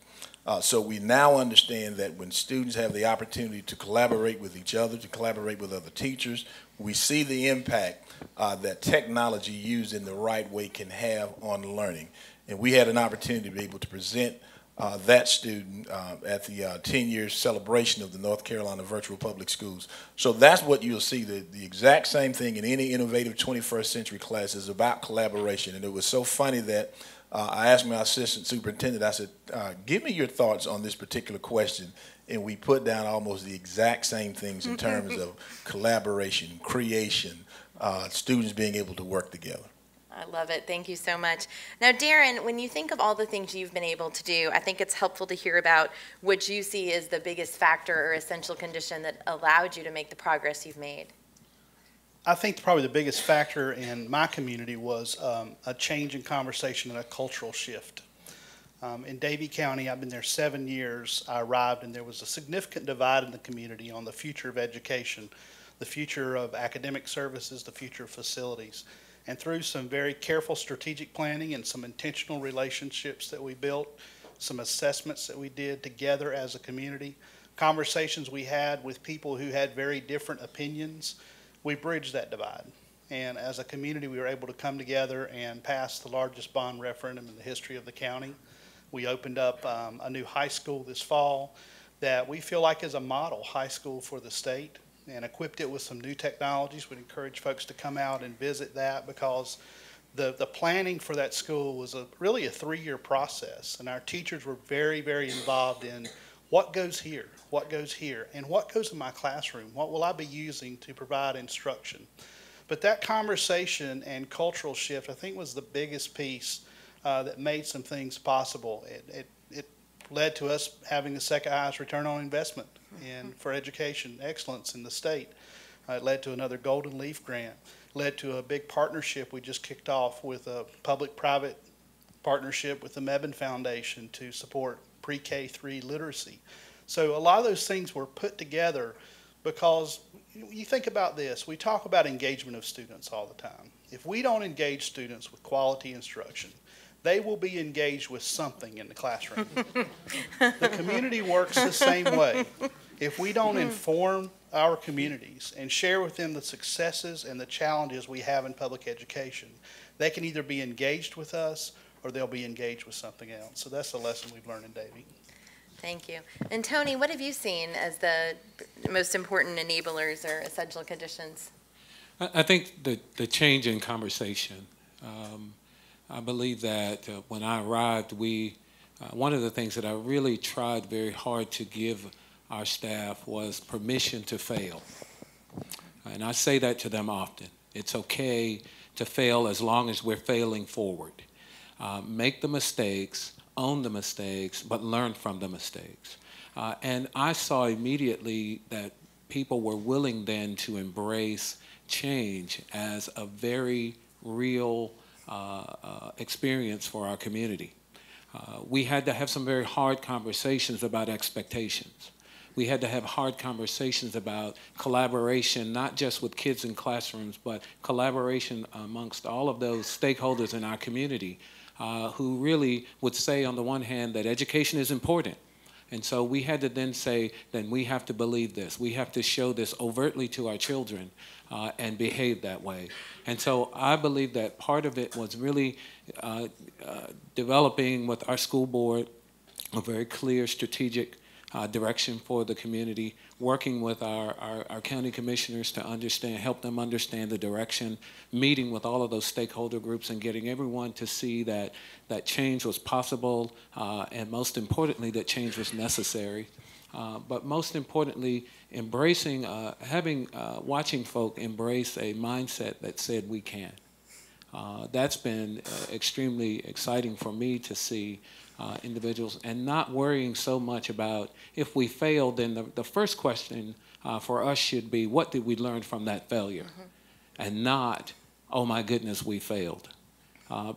So we now understand that when students have the opportunity to collaborate with each other, to collaborate with other teachers, we see the impact that technology used in the right way can have on learning. And we had an opportunity to be able to present that student at the 10-year celebration of the North Carolina Virtual Public Schools. So that's what you'll see. The exact same thing in any innovative 21st century class is about collaboration. And it was so funny that I asked my assistant superintendent, I said, give me your thoughts on this particular question. And we put down almost the exact same things in terms of collaboration, creation, students being able to work together. I love it. Thank you so much. Now, Darren, when you think of all the things you've been able to do, I think it's helpful to hear about what you see as the biggest factor or essential condition that allowed you to make the progress you've made. I think probably the biggest factor in my community was a change in conversation and a cultural shift. In Davie County, I've been there 7 years. I arrived and there was a significant divide in the community on the future of education, the future of academic services, the future of facilities. And through some very careful strategic planning and some intentional relationships that we built, some assessments that we did together as a community, conversations we had with people who had very different opinions, we bridged that divide. And as a community, we were able to come together and pass the largest bond referendum in the history of the county. We opened up a new high school this fall that we feel like is a model high school for the state, and equipped it with some new technologies. We'd encourage folks to come out and visit that, because the planning for that school was really a 3-year process, and our teachers were very, very involved in what goes here, and what goes in my classroom, what will I be using to provide instruction. But that conversation and cultural shift, I think, was the biggest piece that made some things possible. It led to us having the second highest return on investment for education excellence in the state. It led to another Golden Leaf grant, led to a big partnership we just kicked off with a public-private partnership with the Mebane Foundation to support pre-K-3 literacy. So a lot of those things were put together because you think about this, we talk about engagement of students all the time. If we don't engage students with quality instruction, they will be engaged with something in the classroom. The community works the same way. If we don't inform our communities and share with them the successes and the challenges we have in public education, they can either be engaged with us or they'll be engaged with something else. So that's the lesson we've learned in Davie. Thank you. And Tony, what have you seen as the most important enablers or essential conditions? I think the change in conversation. I believe that when I arrived, one of the things that I really tried very hard to give our staff was permission to fail. And I say that to them often. It's okay to fail as long as we're failing forward. Make the mistakes, own the mistakes, but learn from the mistakes. And I saw immediately that people were willing then to embrace change as a very real experience for our community. We had to have some very hard conversations about expectations, We had to have hard conversations about collaboration, not just with kids in classrooms, but collaboration amongst all of those stakeholders in our community who really would say, on the one hand, that education is important. And so we had to then say, then we have to believe this. We have to show this overtly to our children and behave that way. And so I believe that part of it was really developing with our school board a very clear strategic direction for the community, working with our county commissioners to understand, help them understand the direction, meeting with all of those stakeholder groups and getting everyone to see that change was possible and most importantly that change was necessary. But most importantly, embracing, watching folk embrace a mindset that said we can. That's been extremely exciting for me to see individuals and not worrying so much about if we fail, then the first question for us should be, what did we learn from that failure? Mm-hmm. And not, oh my goodness, we failed.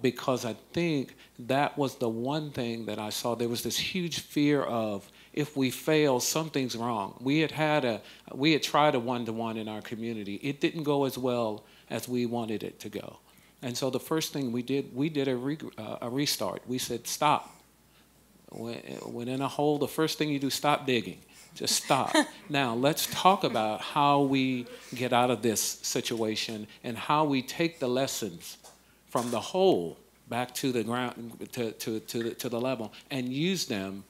Because I think that was the one thing that I saw. There was this huge fear of, if we fail, something's wrong. We had tried a one-to-one in our community. It didn't go as well as we wanted it to go. And so the first thing we did a restart. We said, stop. When in a hole, the first thing you do, stop digging. Just stop. Now, let's talk about how we get out of this situation and how we take the lessons from the hole back to the ground, to the level, and use them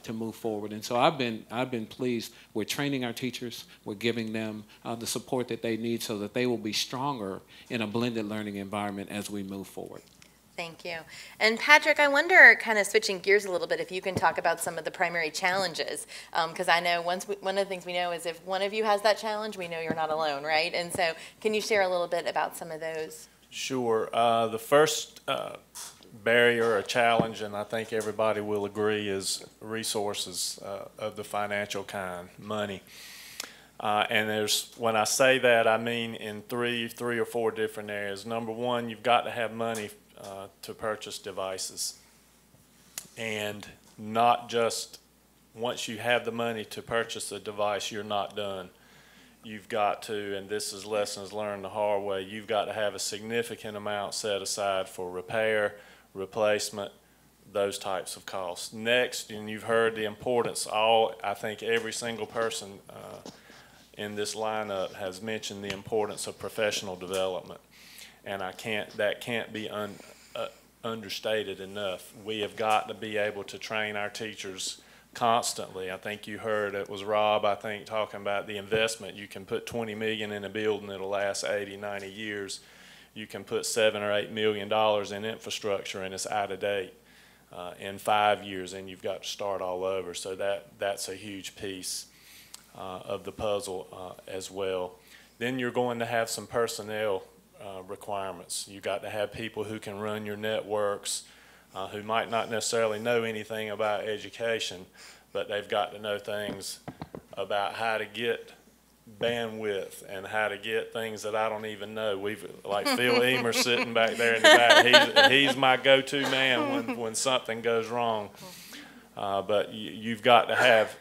to move forward. And so I've been pleased. We're training our teachers. We're giving them the support that they need so that they will be stronger in a blended learning environment as we move forward. Thank you. And Patrick, I wonder, kind of switching gears a little bit, if you can talk about some of the primary challenges, because I know one of the things we know is if one of you has that challenge, we know you're not alone, right? And so can you share a little bit about some of those? Sure. The first barrier or challenge, and I think everybody will agree, is resources of the financial kind, money. And when I say that, I mean in three or four different areas. Number one, you've got to have money to purchase devices. And not just once you have the money to purchase a device, you're not done. You've got to, and this is lessons learned the hard way, you've got to have a significant amount set aside for repair, replacement, those types of costs. Next, and you've heard the importance, I think every single person in this lineup has mentioned the importance of professional development. And that can't be understated enough. We have got to be able to train our teachers constantly. I think you heard, it was Rob, I think, talking about the investment. You can put $20 million in a building that'll last 80, 90 years. You can put $7 or $8 million in infrastructure and it's out of date in 5 years, and you've got to start all over. So that's a huge piece of the puzzle as well. Then you're going to have some personnel requirements. You've got to have people who can run your networks, who might not necessarily know anything about education, but they've got to know things about how to get bandwidth and how to get things that I don't even know. Like Phil Eamer sitting back there in the back. He's my go-to man when something goes wrong. But you've got to have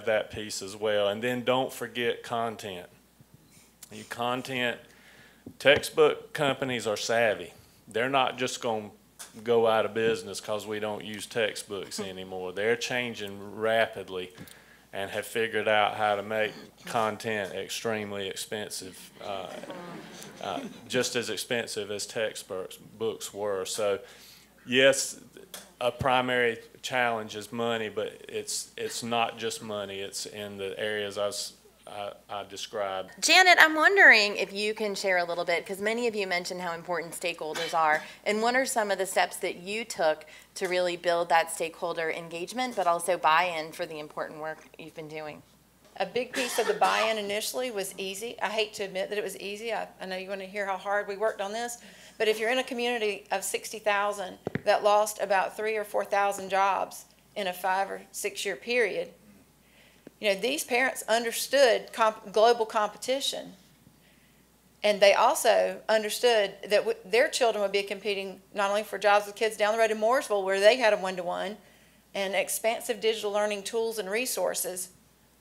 that piece as well. And then don't forget content. Textbook companies are savvy. They're not just going to go out of business because we don't use textbooks anymore. They're changing rapidly and have figured out how to make content extremely expensive, just as expensive as textbooks were. So yes, a primary challenge is money, but it's not just money. It's in the areas I described. Janet, I'm wondering if you can share a little bit, because many of you mentioned how important stakeholders are, and what are some of the steps that you took to really build that stakeholder engagement, but also buy-in for the important work you've been doing? A big piece of the buy-in initially was easy. I hate to admit that it was easy. I know you want to hear how hard we worked on this, but if you're in a community of 60,000 that lost about 3,000 or 4,000 jobs in a 5 or 6 year period, you know, these parents understood global competition, and they also understood that their children would be competing not only for jobs with kids down the road in Mooresville, where they had a one-to-one, and expansive digital learning tools and resources,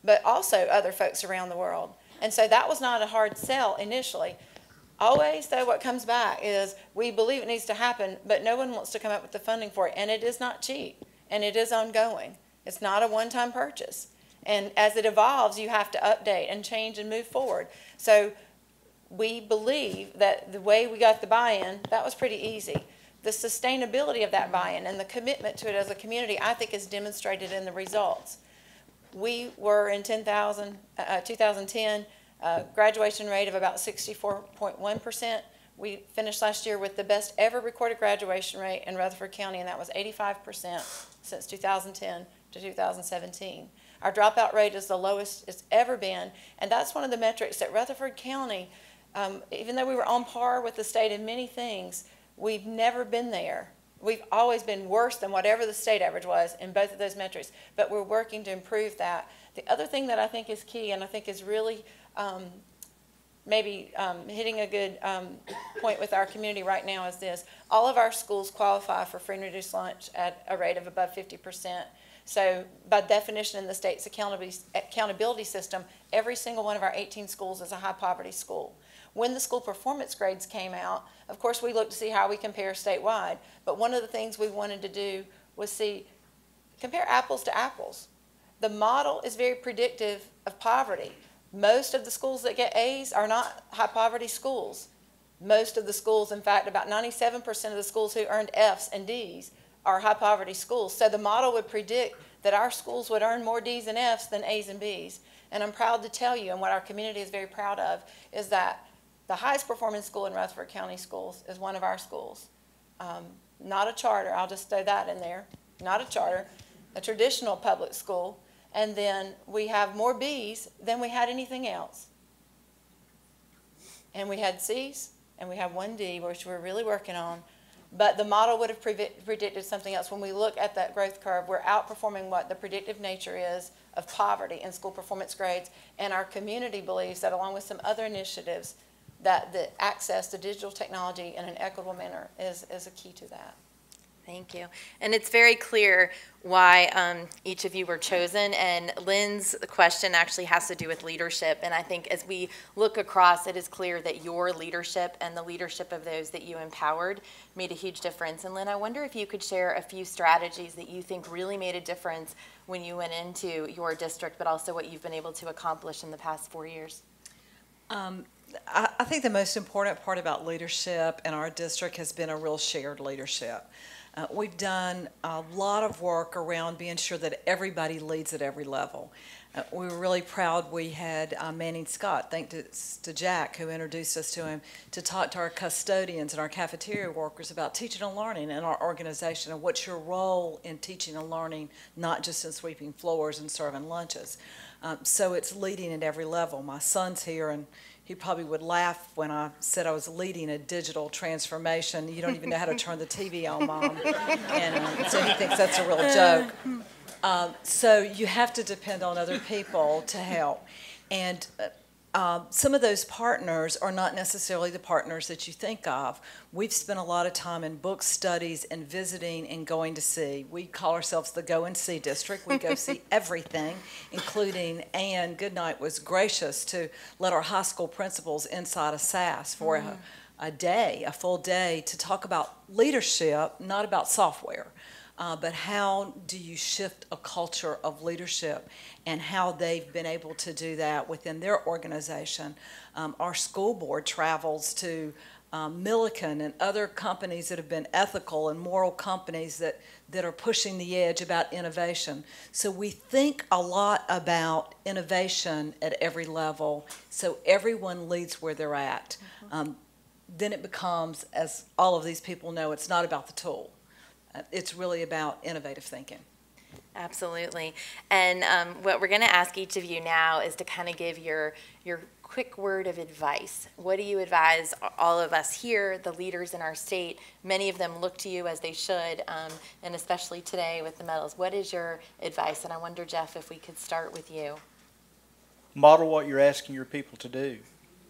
but also other folks around the world. And so that was not a hard sell initially. Always, though, what comes back is we believe it needs to happen, but no one wants to come up with the funding for it, and it is not cheap, and it is ongoing. It's not a one-time purchase. And as it evolves, you have to update and change and move forward. So we believe that the way we got the buy-in, that was pretty easy. The sustainability of that buy-in and the commitment to it as a community, I think, is demonstrated in the results. We were in 2010, graduation rate of about 64.1%. We finished last year with the best ever recorded graduation rate in Rutherford County, and that was 85% since 2010 to 2017. Our dropout rate is the lowest it's ever been, and that's one of the metrics that Rutherford County, even though we were on par with the state in many things, we've never been there. We've always been worse than whatever the state average was in both of those metrics, but we're working to improve that. The other thing that I think is key, and I think is really hitting a good point with our community right now, is this. All of our schools qualify for free and reduced lunch at a rate of above 50%. So by definition in the state's accountability system, every single one of our 18 schools is a high poverty school. When the school performance grades came out, of course we looked to see how we compare statewide, but one of the things we wanted to do was compare apples to apples. The model is very predictive of poverty. Most of the schools that get A's are not high poverty schools. Most of the schools, in fact, about 97% of the schools who earned F's and D's are high poverty schools. So the model would predict that our schools would earn more D's and F's than A's and B's. And I'm proud to tell you, and what our community is very proud of, is that the highest performing school in Rutherford County schools is one of our schools. Not a charter, I'll just throw that in there, not a charter, a traditional public school. And then we have more B's than we had anything else. And we had C's, and we have one D, which we're really working on. But the model would have predicted something else. When we look at that growth curve, we're outperforming what the predictive nature is of poverty in school performance grades. And our community believes that, along with some other initiatives, that the access to digital technology in an equitable manner is a key to that. Thank you. And it's very clear why each of you were chosen. And Lynn's question actually has to do with leadership. And I think as we look across, it is clear that your leadership and the leadership of those that you empowered made a huge difference. And Lynn, I wonder if you could share a few strategies that you think really made a difference when you went into your district, but also what you've been able to accomplish in the past 4 years. I think the most important part about leadership in our district has been a real shared leadership. We've done a lot of work around being sure that everybody leads at every level. We were really proud we had Manning Scott, thanks to Jack, who introduced us to him, to talk to our custodians and our cafeteria workers about teaching and learning in our organization and what's your role in teaching and learning, not just in sweeping floors and serving lunches. So it's leading at every level. My son's here, and he probably would laugh when I said I was leading a digital transformation. You don't even know how to turn the TV on, Mom. And so he thinks that's a real joke. So you have to depend on other people to help. And some of those partners are not necessarily the partners that you think of. We've spent a lot of time in book studies and visiting and going to see. We call ourselves the Go and See District. We go see everything, including Ann Goodnight was gracious to let our high school principals inside of SAS for a day, a full day, to talk about leadership, not about software. But how do you shift a culture of leadership, and how they've been able to do that within their organization. Our school board travels to Milliken and other companies that have been ethical and moral companies that are pushing the edge about innovation. So we think a lot about innovation at every level, so everyone leads where they're at. Then it becomes, as all of these people know, it's not about the tool. It's really about innovative thinking. Absolutely. And what we're going to ask each of you now is to kind of give your quick word of advice. What do you advise all of us here, the leaders in our state? Many of them look to you, as they should, and especially today with the medals. What is your advice? And I wonder, Jeff, if we could start with you. Model what you're asking your people to do.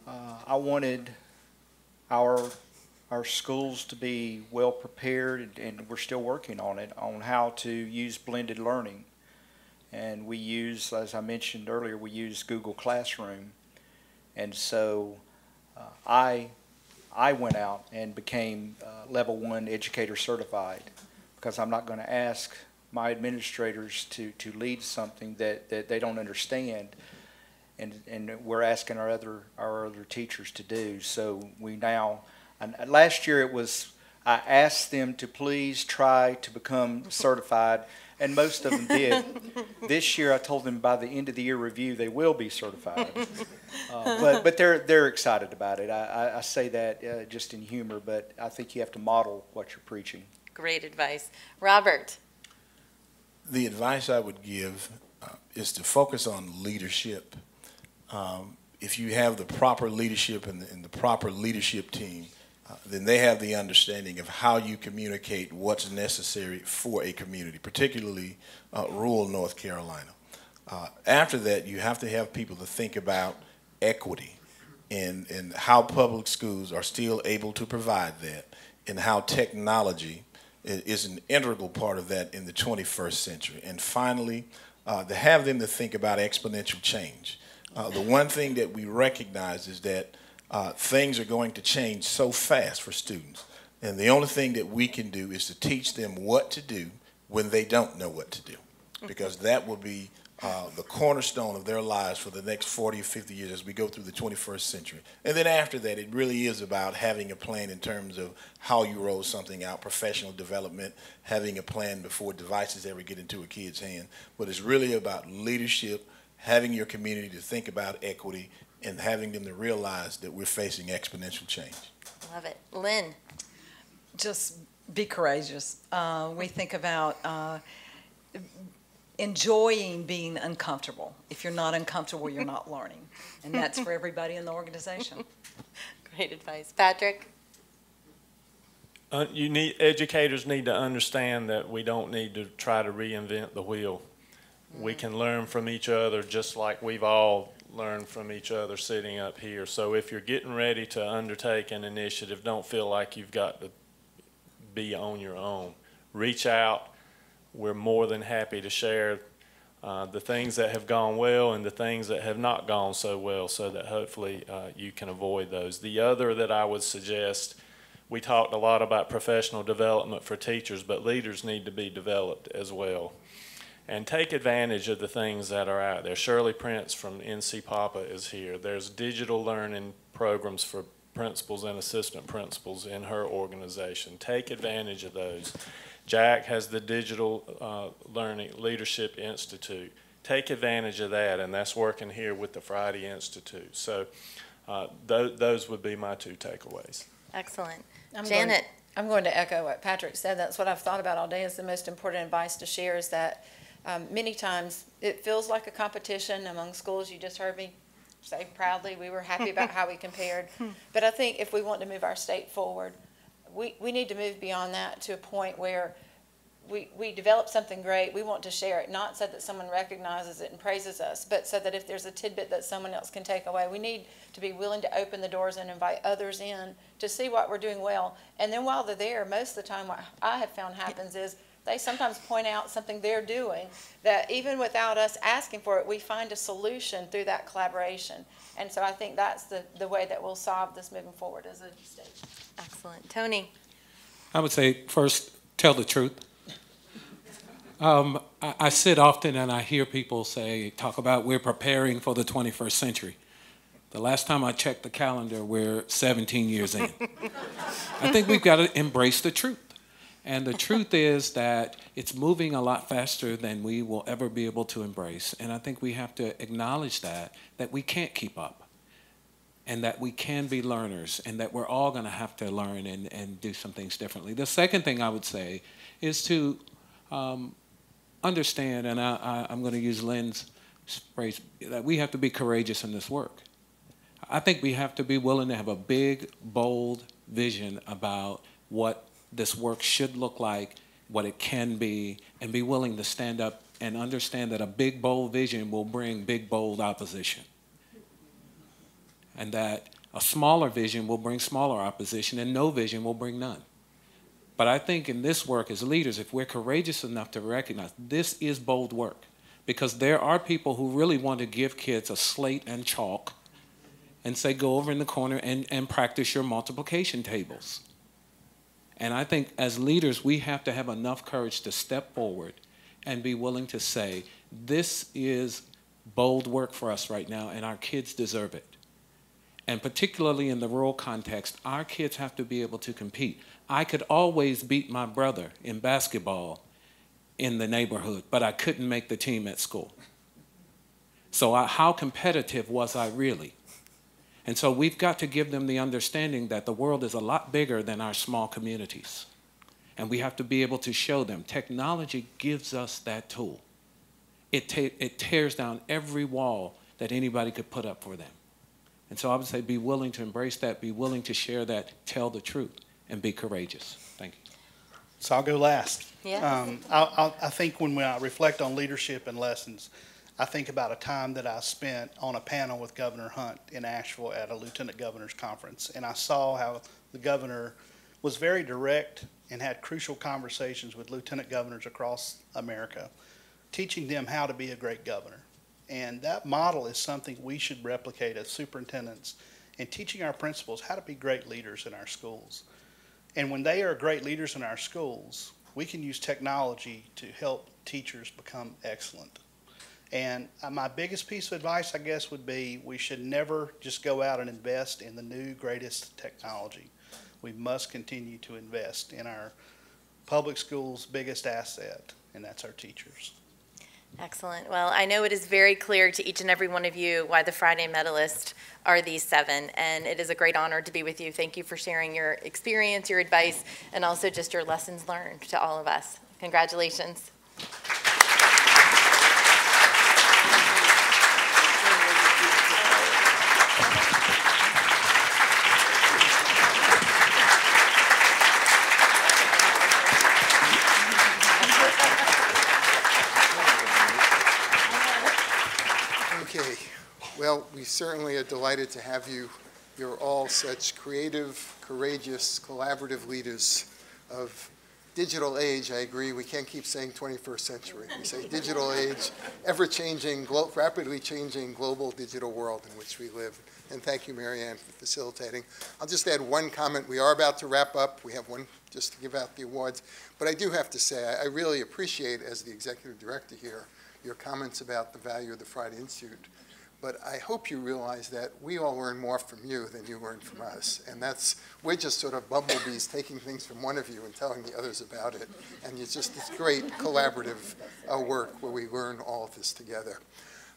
I wanted our schools to be well prepared, and we're still working on it, on how to use blended learning. And we use, as I mentioned earlier, we use Google Classroom. And so I went out and became Level 1 Educator Certified, because I'm not going to ask my administrators to lead something that they don't understand, and we're asking our other teachers to do. So we now, and last year I asked them to please try to become certified, and most of them did. This year I told them by the end of the year review they will be certified. But they're excited about it. I say that just in humor, but I think you have to model what you're preaching. Great advice. Robert. The advice I would give is to focus on leadership. If you have the proper leadership and the proper leadership team, then they have the understanding of how you communicate what's necessary for a community, particularly rural North Carolina. After that, you have to have people to think about equity and how public schools are still able to provide that, and how technology is an integral part of that in the 21st century. And finally, to have them to think about exponential change. The one thing that we recognize is that things are going to change so fast for students. And the only thing that we can do is to teach them what to do when they don't know what to do. Because that will be the cornerstone of their lives for the next 40 or 50 years as we go through the 21st century. And then after that, it really is about having a plan in terms of how you roll something out, professional development, having a plan before devices ever get into a kid's hand. But it's really about leadership, having your community to think about equity, and having them to realize that we're facing exponential change. Love it. Lynn. Just be courageous. We think about enjoying being uncomfortable. If you're not uncomfortable, you're not learning. And that's for everybody in the organization. Great advice. Patrick? Educators need to understand that we don't need to try to reinvent the wheel. We can learn from each other just like we've all learned from each other sitting up here. So if you're getting ready to undertake an initiative, don't feel like you've got to be on your own. Reach out. We're more than happy to share the things that have gone well and the things that have not gone so well, so that hopefully you can avoid those. The other that I would suggest, we talked a lot about professional development for teachers, but leaders need to be developed as well. And take advantage of the things that are out there. Shirley Prince from NC Papa is here. There's digital learning programs for principals and assistant principals in her organization. Take advantage of those. Jack has the Digital Learning Leadership Institute. Take advantage of that, and that's working here with the Friday Institute. So those would be my two takeaways. Excellent. Janet. I'm going to echo what Patrick said. That's what I've thought about all day, is the most important advice to share is that many times it feels like a competition among schools. You just heard me say proudly we were happy about how we compared. But I think if we want to move our state forward, we need to move beyond that to a point where we develop something great, we want to share it, not so that someone recognizes it and praises us, but so that if there's a tidbit that someone else can take away, we need to be willing to open the doors and invite others in to see what we're doing well. And then while they're there, most of the time what I have found happens is they sometimes point out something they're doing that even without us asking for it, we find a solution through that collaboration. And so I think that's the way that we'll solve this moving forward as a state. Excellent. Tony? I would say, first, tell the truth. I sit often and I hear people talk about we're preparing for the 21st century. The last time I checked the calendar, we're 17 years in. I think we've got to embrace the truth. And the truth is that it's moving a lot faster than we will ever be able to embrace. And I think we have to acknowledge that we can't keep up, and that we can be learners, and that we're all going to have to learn and do some things differently. The second thing I would say is to understand, and I'm going to use Lynn's phrase, that we have to be courageous in this work. I think we have to be willing to have a big, bold vision about what this work should look like, what it can be, and be willing to stand up and understand that a big, bold vision will bring big, bold opposition. And that a smaller vision will bring smaller opposition, and no vision will bring none. But I think in this work as leaders, if we're courageous enough to recognize this is bold work, because there are people who really want to give kids a slate and chalk and say, go over in the corner and practice your multiplication tables. And I think as leaders, we have to have enough courage to step forward and be willing to say, this is bold work for us right now, and our kids deserve it. And particularly in the rural context, our kids have to be able to compete. I could always beat my brother in basketball in the neighborhood, but I couldn't make the team at school. So how competitive was I really? And so we've got to give them the understanding that the world is a lot bigger than our small communities. And we have to be able to show them. Technology gives us that tool. It tears down every wall that anybody could put up for them. And so I would say be willing to embrace that, be willing to share that, tell the truth, and be courageous. Thank you. So I'll go last. Yes. I think when I reflect on leadership and lessons, I think about a time that I spent on a panel with Governor Hunt in Asheville at a Lieutenant Governor's Conference. And I saw how the governor was very direct and had crucial conversations with lieutenant governors across America, teaching them how to be a great governor. And that model is something we should replicate as superintendents and teaching our principals how to be great leaders in our schools. And when they are great leaders in our schools, we can use technology to help teachers become excellent. And my biggest piece of advice, I guess, would be we should never just go out and invest in the new greatest technology. We must continue to invest in our public schools' biggest asset, and that's our teachers. Excellent. Well, I know it is very clear to each and every one of you why the Friday medalists are these 7, and it is a great honor to be with you. Thank you for sharing your experience, your advice, and also just your lessons learned to all of us. Congratulations. Okay, well, we certainly are delighted to have you. You're all such creative, courageous, collaborative leaders of digital age. I agree, we can't keep saying 21st century. We say digital age, ever-changing, rapidly changing global digital world in which we live. And thank you, Marianne, for facilitating. I'll just add one comment. We are about to wrap up. We have one just to give out the awards. But I do have to say, I really appreciate, as the executive director here, your comments about the value of the Friday Institute. But I hope you realize that we all learn more from you than you learn from us. And we're just sort of bumblebees taking things from one of you and telling the others about it. And it's just this great collaborative work where we learn all of this together.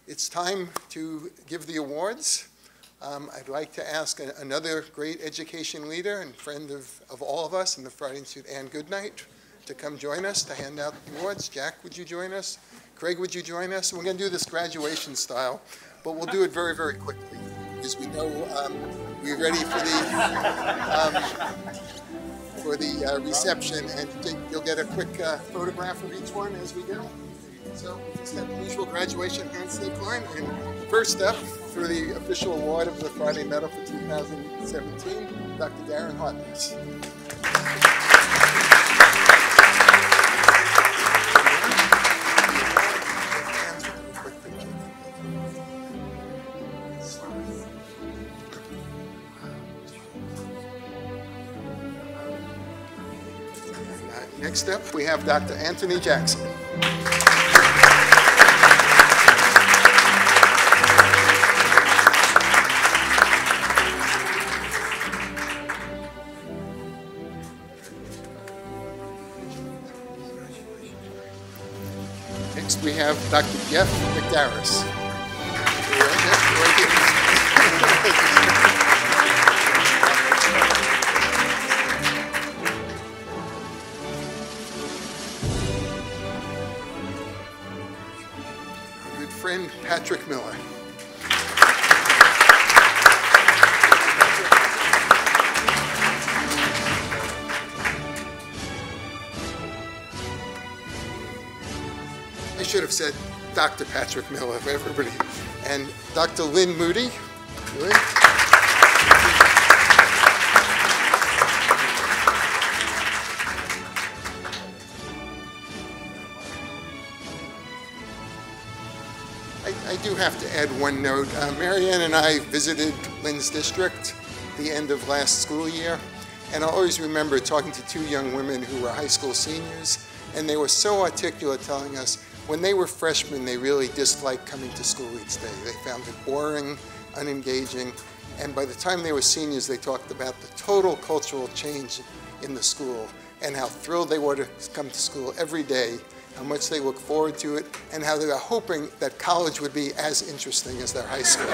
It's time to give the awards. I'd like to ask another great education leader and friend of all of us in the Friday Institute, Ann Goodnight, to come join us to hand out the awards. Jack, would you join us? Craig, would you join us? We're going to do this graduation style, but we'll do it very, very quickly because we know we're ready for the reception, and you'll get a quick photograph of each one as we go. So it's that usual graduation handshake line. And first up, for the official award of the Friday Medal for 2017, Dr. Darren Hartness. Next up, we have Dr. Anthony Jackson. Next, we have Dr. Jeff McDarris. Friend Patrick Miller. I should have said Dr. Patrick Miller for everybody. And Dr. Lynn Moody. Lynn. I do have to add one note. Marianne and I visited Lynn's district the end of last school year, and I always remember talking to two young women who were high school seniors, and they were so articulate telling us when they were freshmen, they really disliked coming to school each day. They found it boring, unengaging, and by the time they were seniors, they talked about the total cultural change in the school and how thrilled they were to come to school every day, how much they look forward to it, and how they were hoping that college would be as interesting as their high school.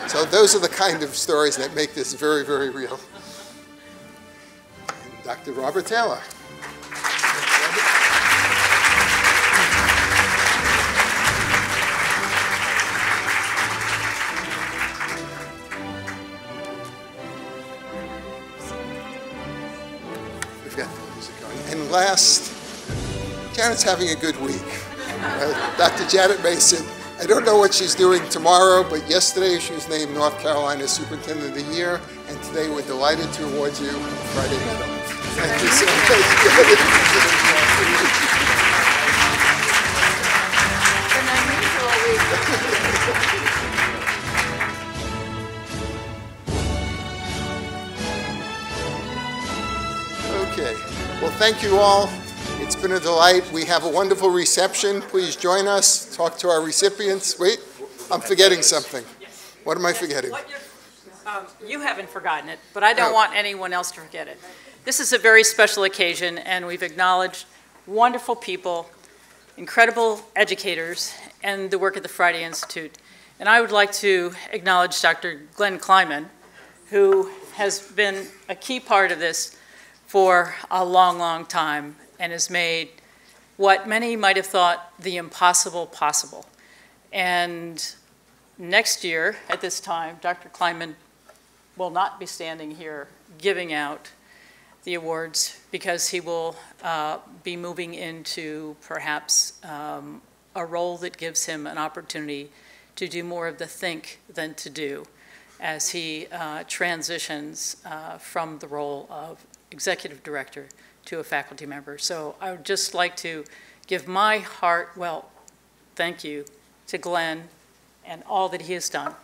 So those are the kind of stories that make this very, very real. And Dr. Robert Taylor. We've got the music going. And last, Janet's having a good week. Dr. Janet Mason, I don't know what she's doing tomorrow, but yesterday she was named North Carolina Superintendent of the Year, and today we're delighted to award you a Friday Medal. Thank you so much. Okay, well, thank you all. It's been a delight. We have a wonderful reception. Please join us, talk to our recipients. Wait, I'm forgetting something. What am I forgetting? You haven't forgotten it, but I don't want anyone else to forget it. This is a very special occasion, and we've acknowledged wonderful people, incredible educators, and the work at the Friday Institute. And I would like to acknowledge Dr. Glenn Kleiman, who has been a key part of this for a long, long time, and has made what many might have thought the impossible possible. And next year, at this time, Dr. Kleiman will not be standing here giving out the awards because he will be moving into perhaps a role that gives him an opportunity to do more of the think than to do as he transitions from the role of executive director to a faculty member. So I would just like to give my thank you to Glenn and all that he has done.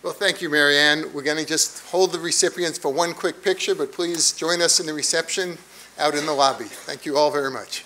Well, thank you, Marianne. We're going to just hold the recipients for one quick picture, but please join us in the reception out in the lobby. Thank you all very much.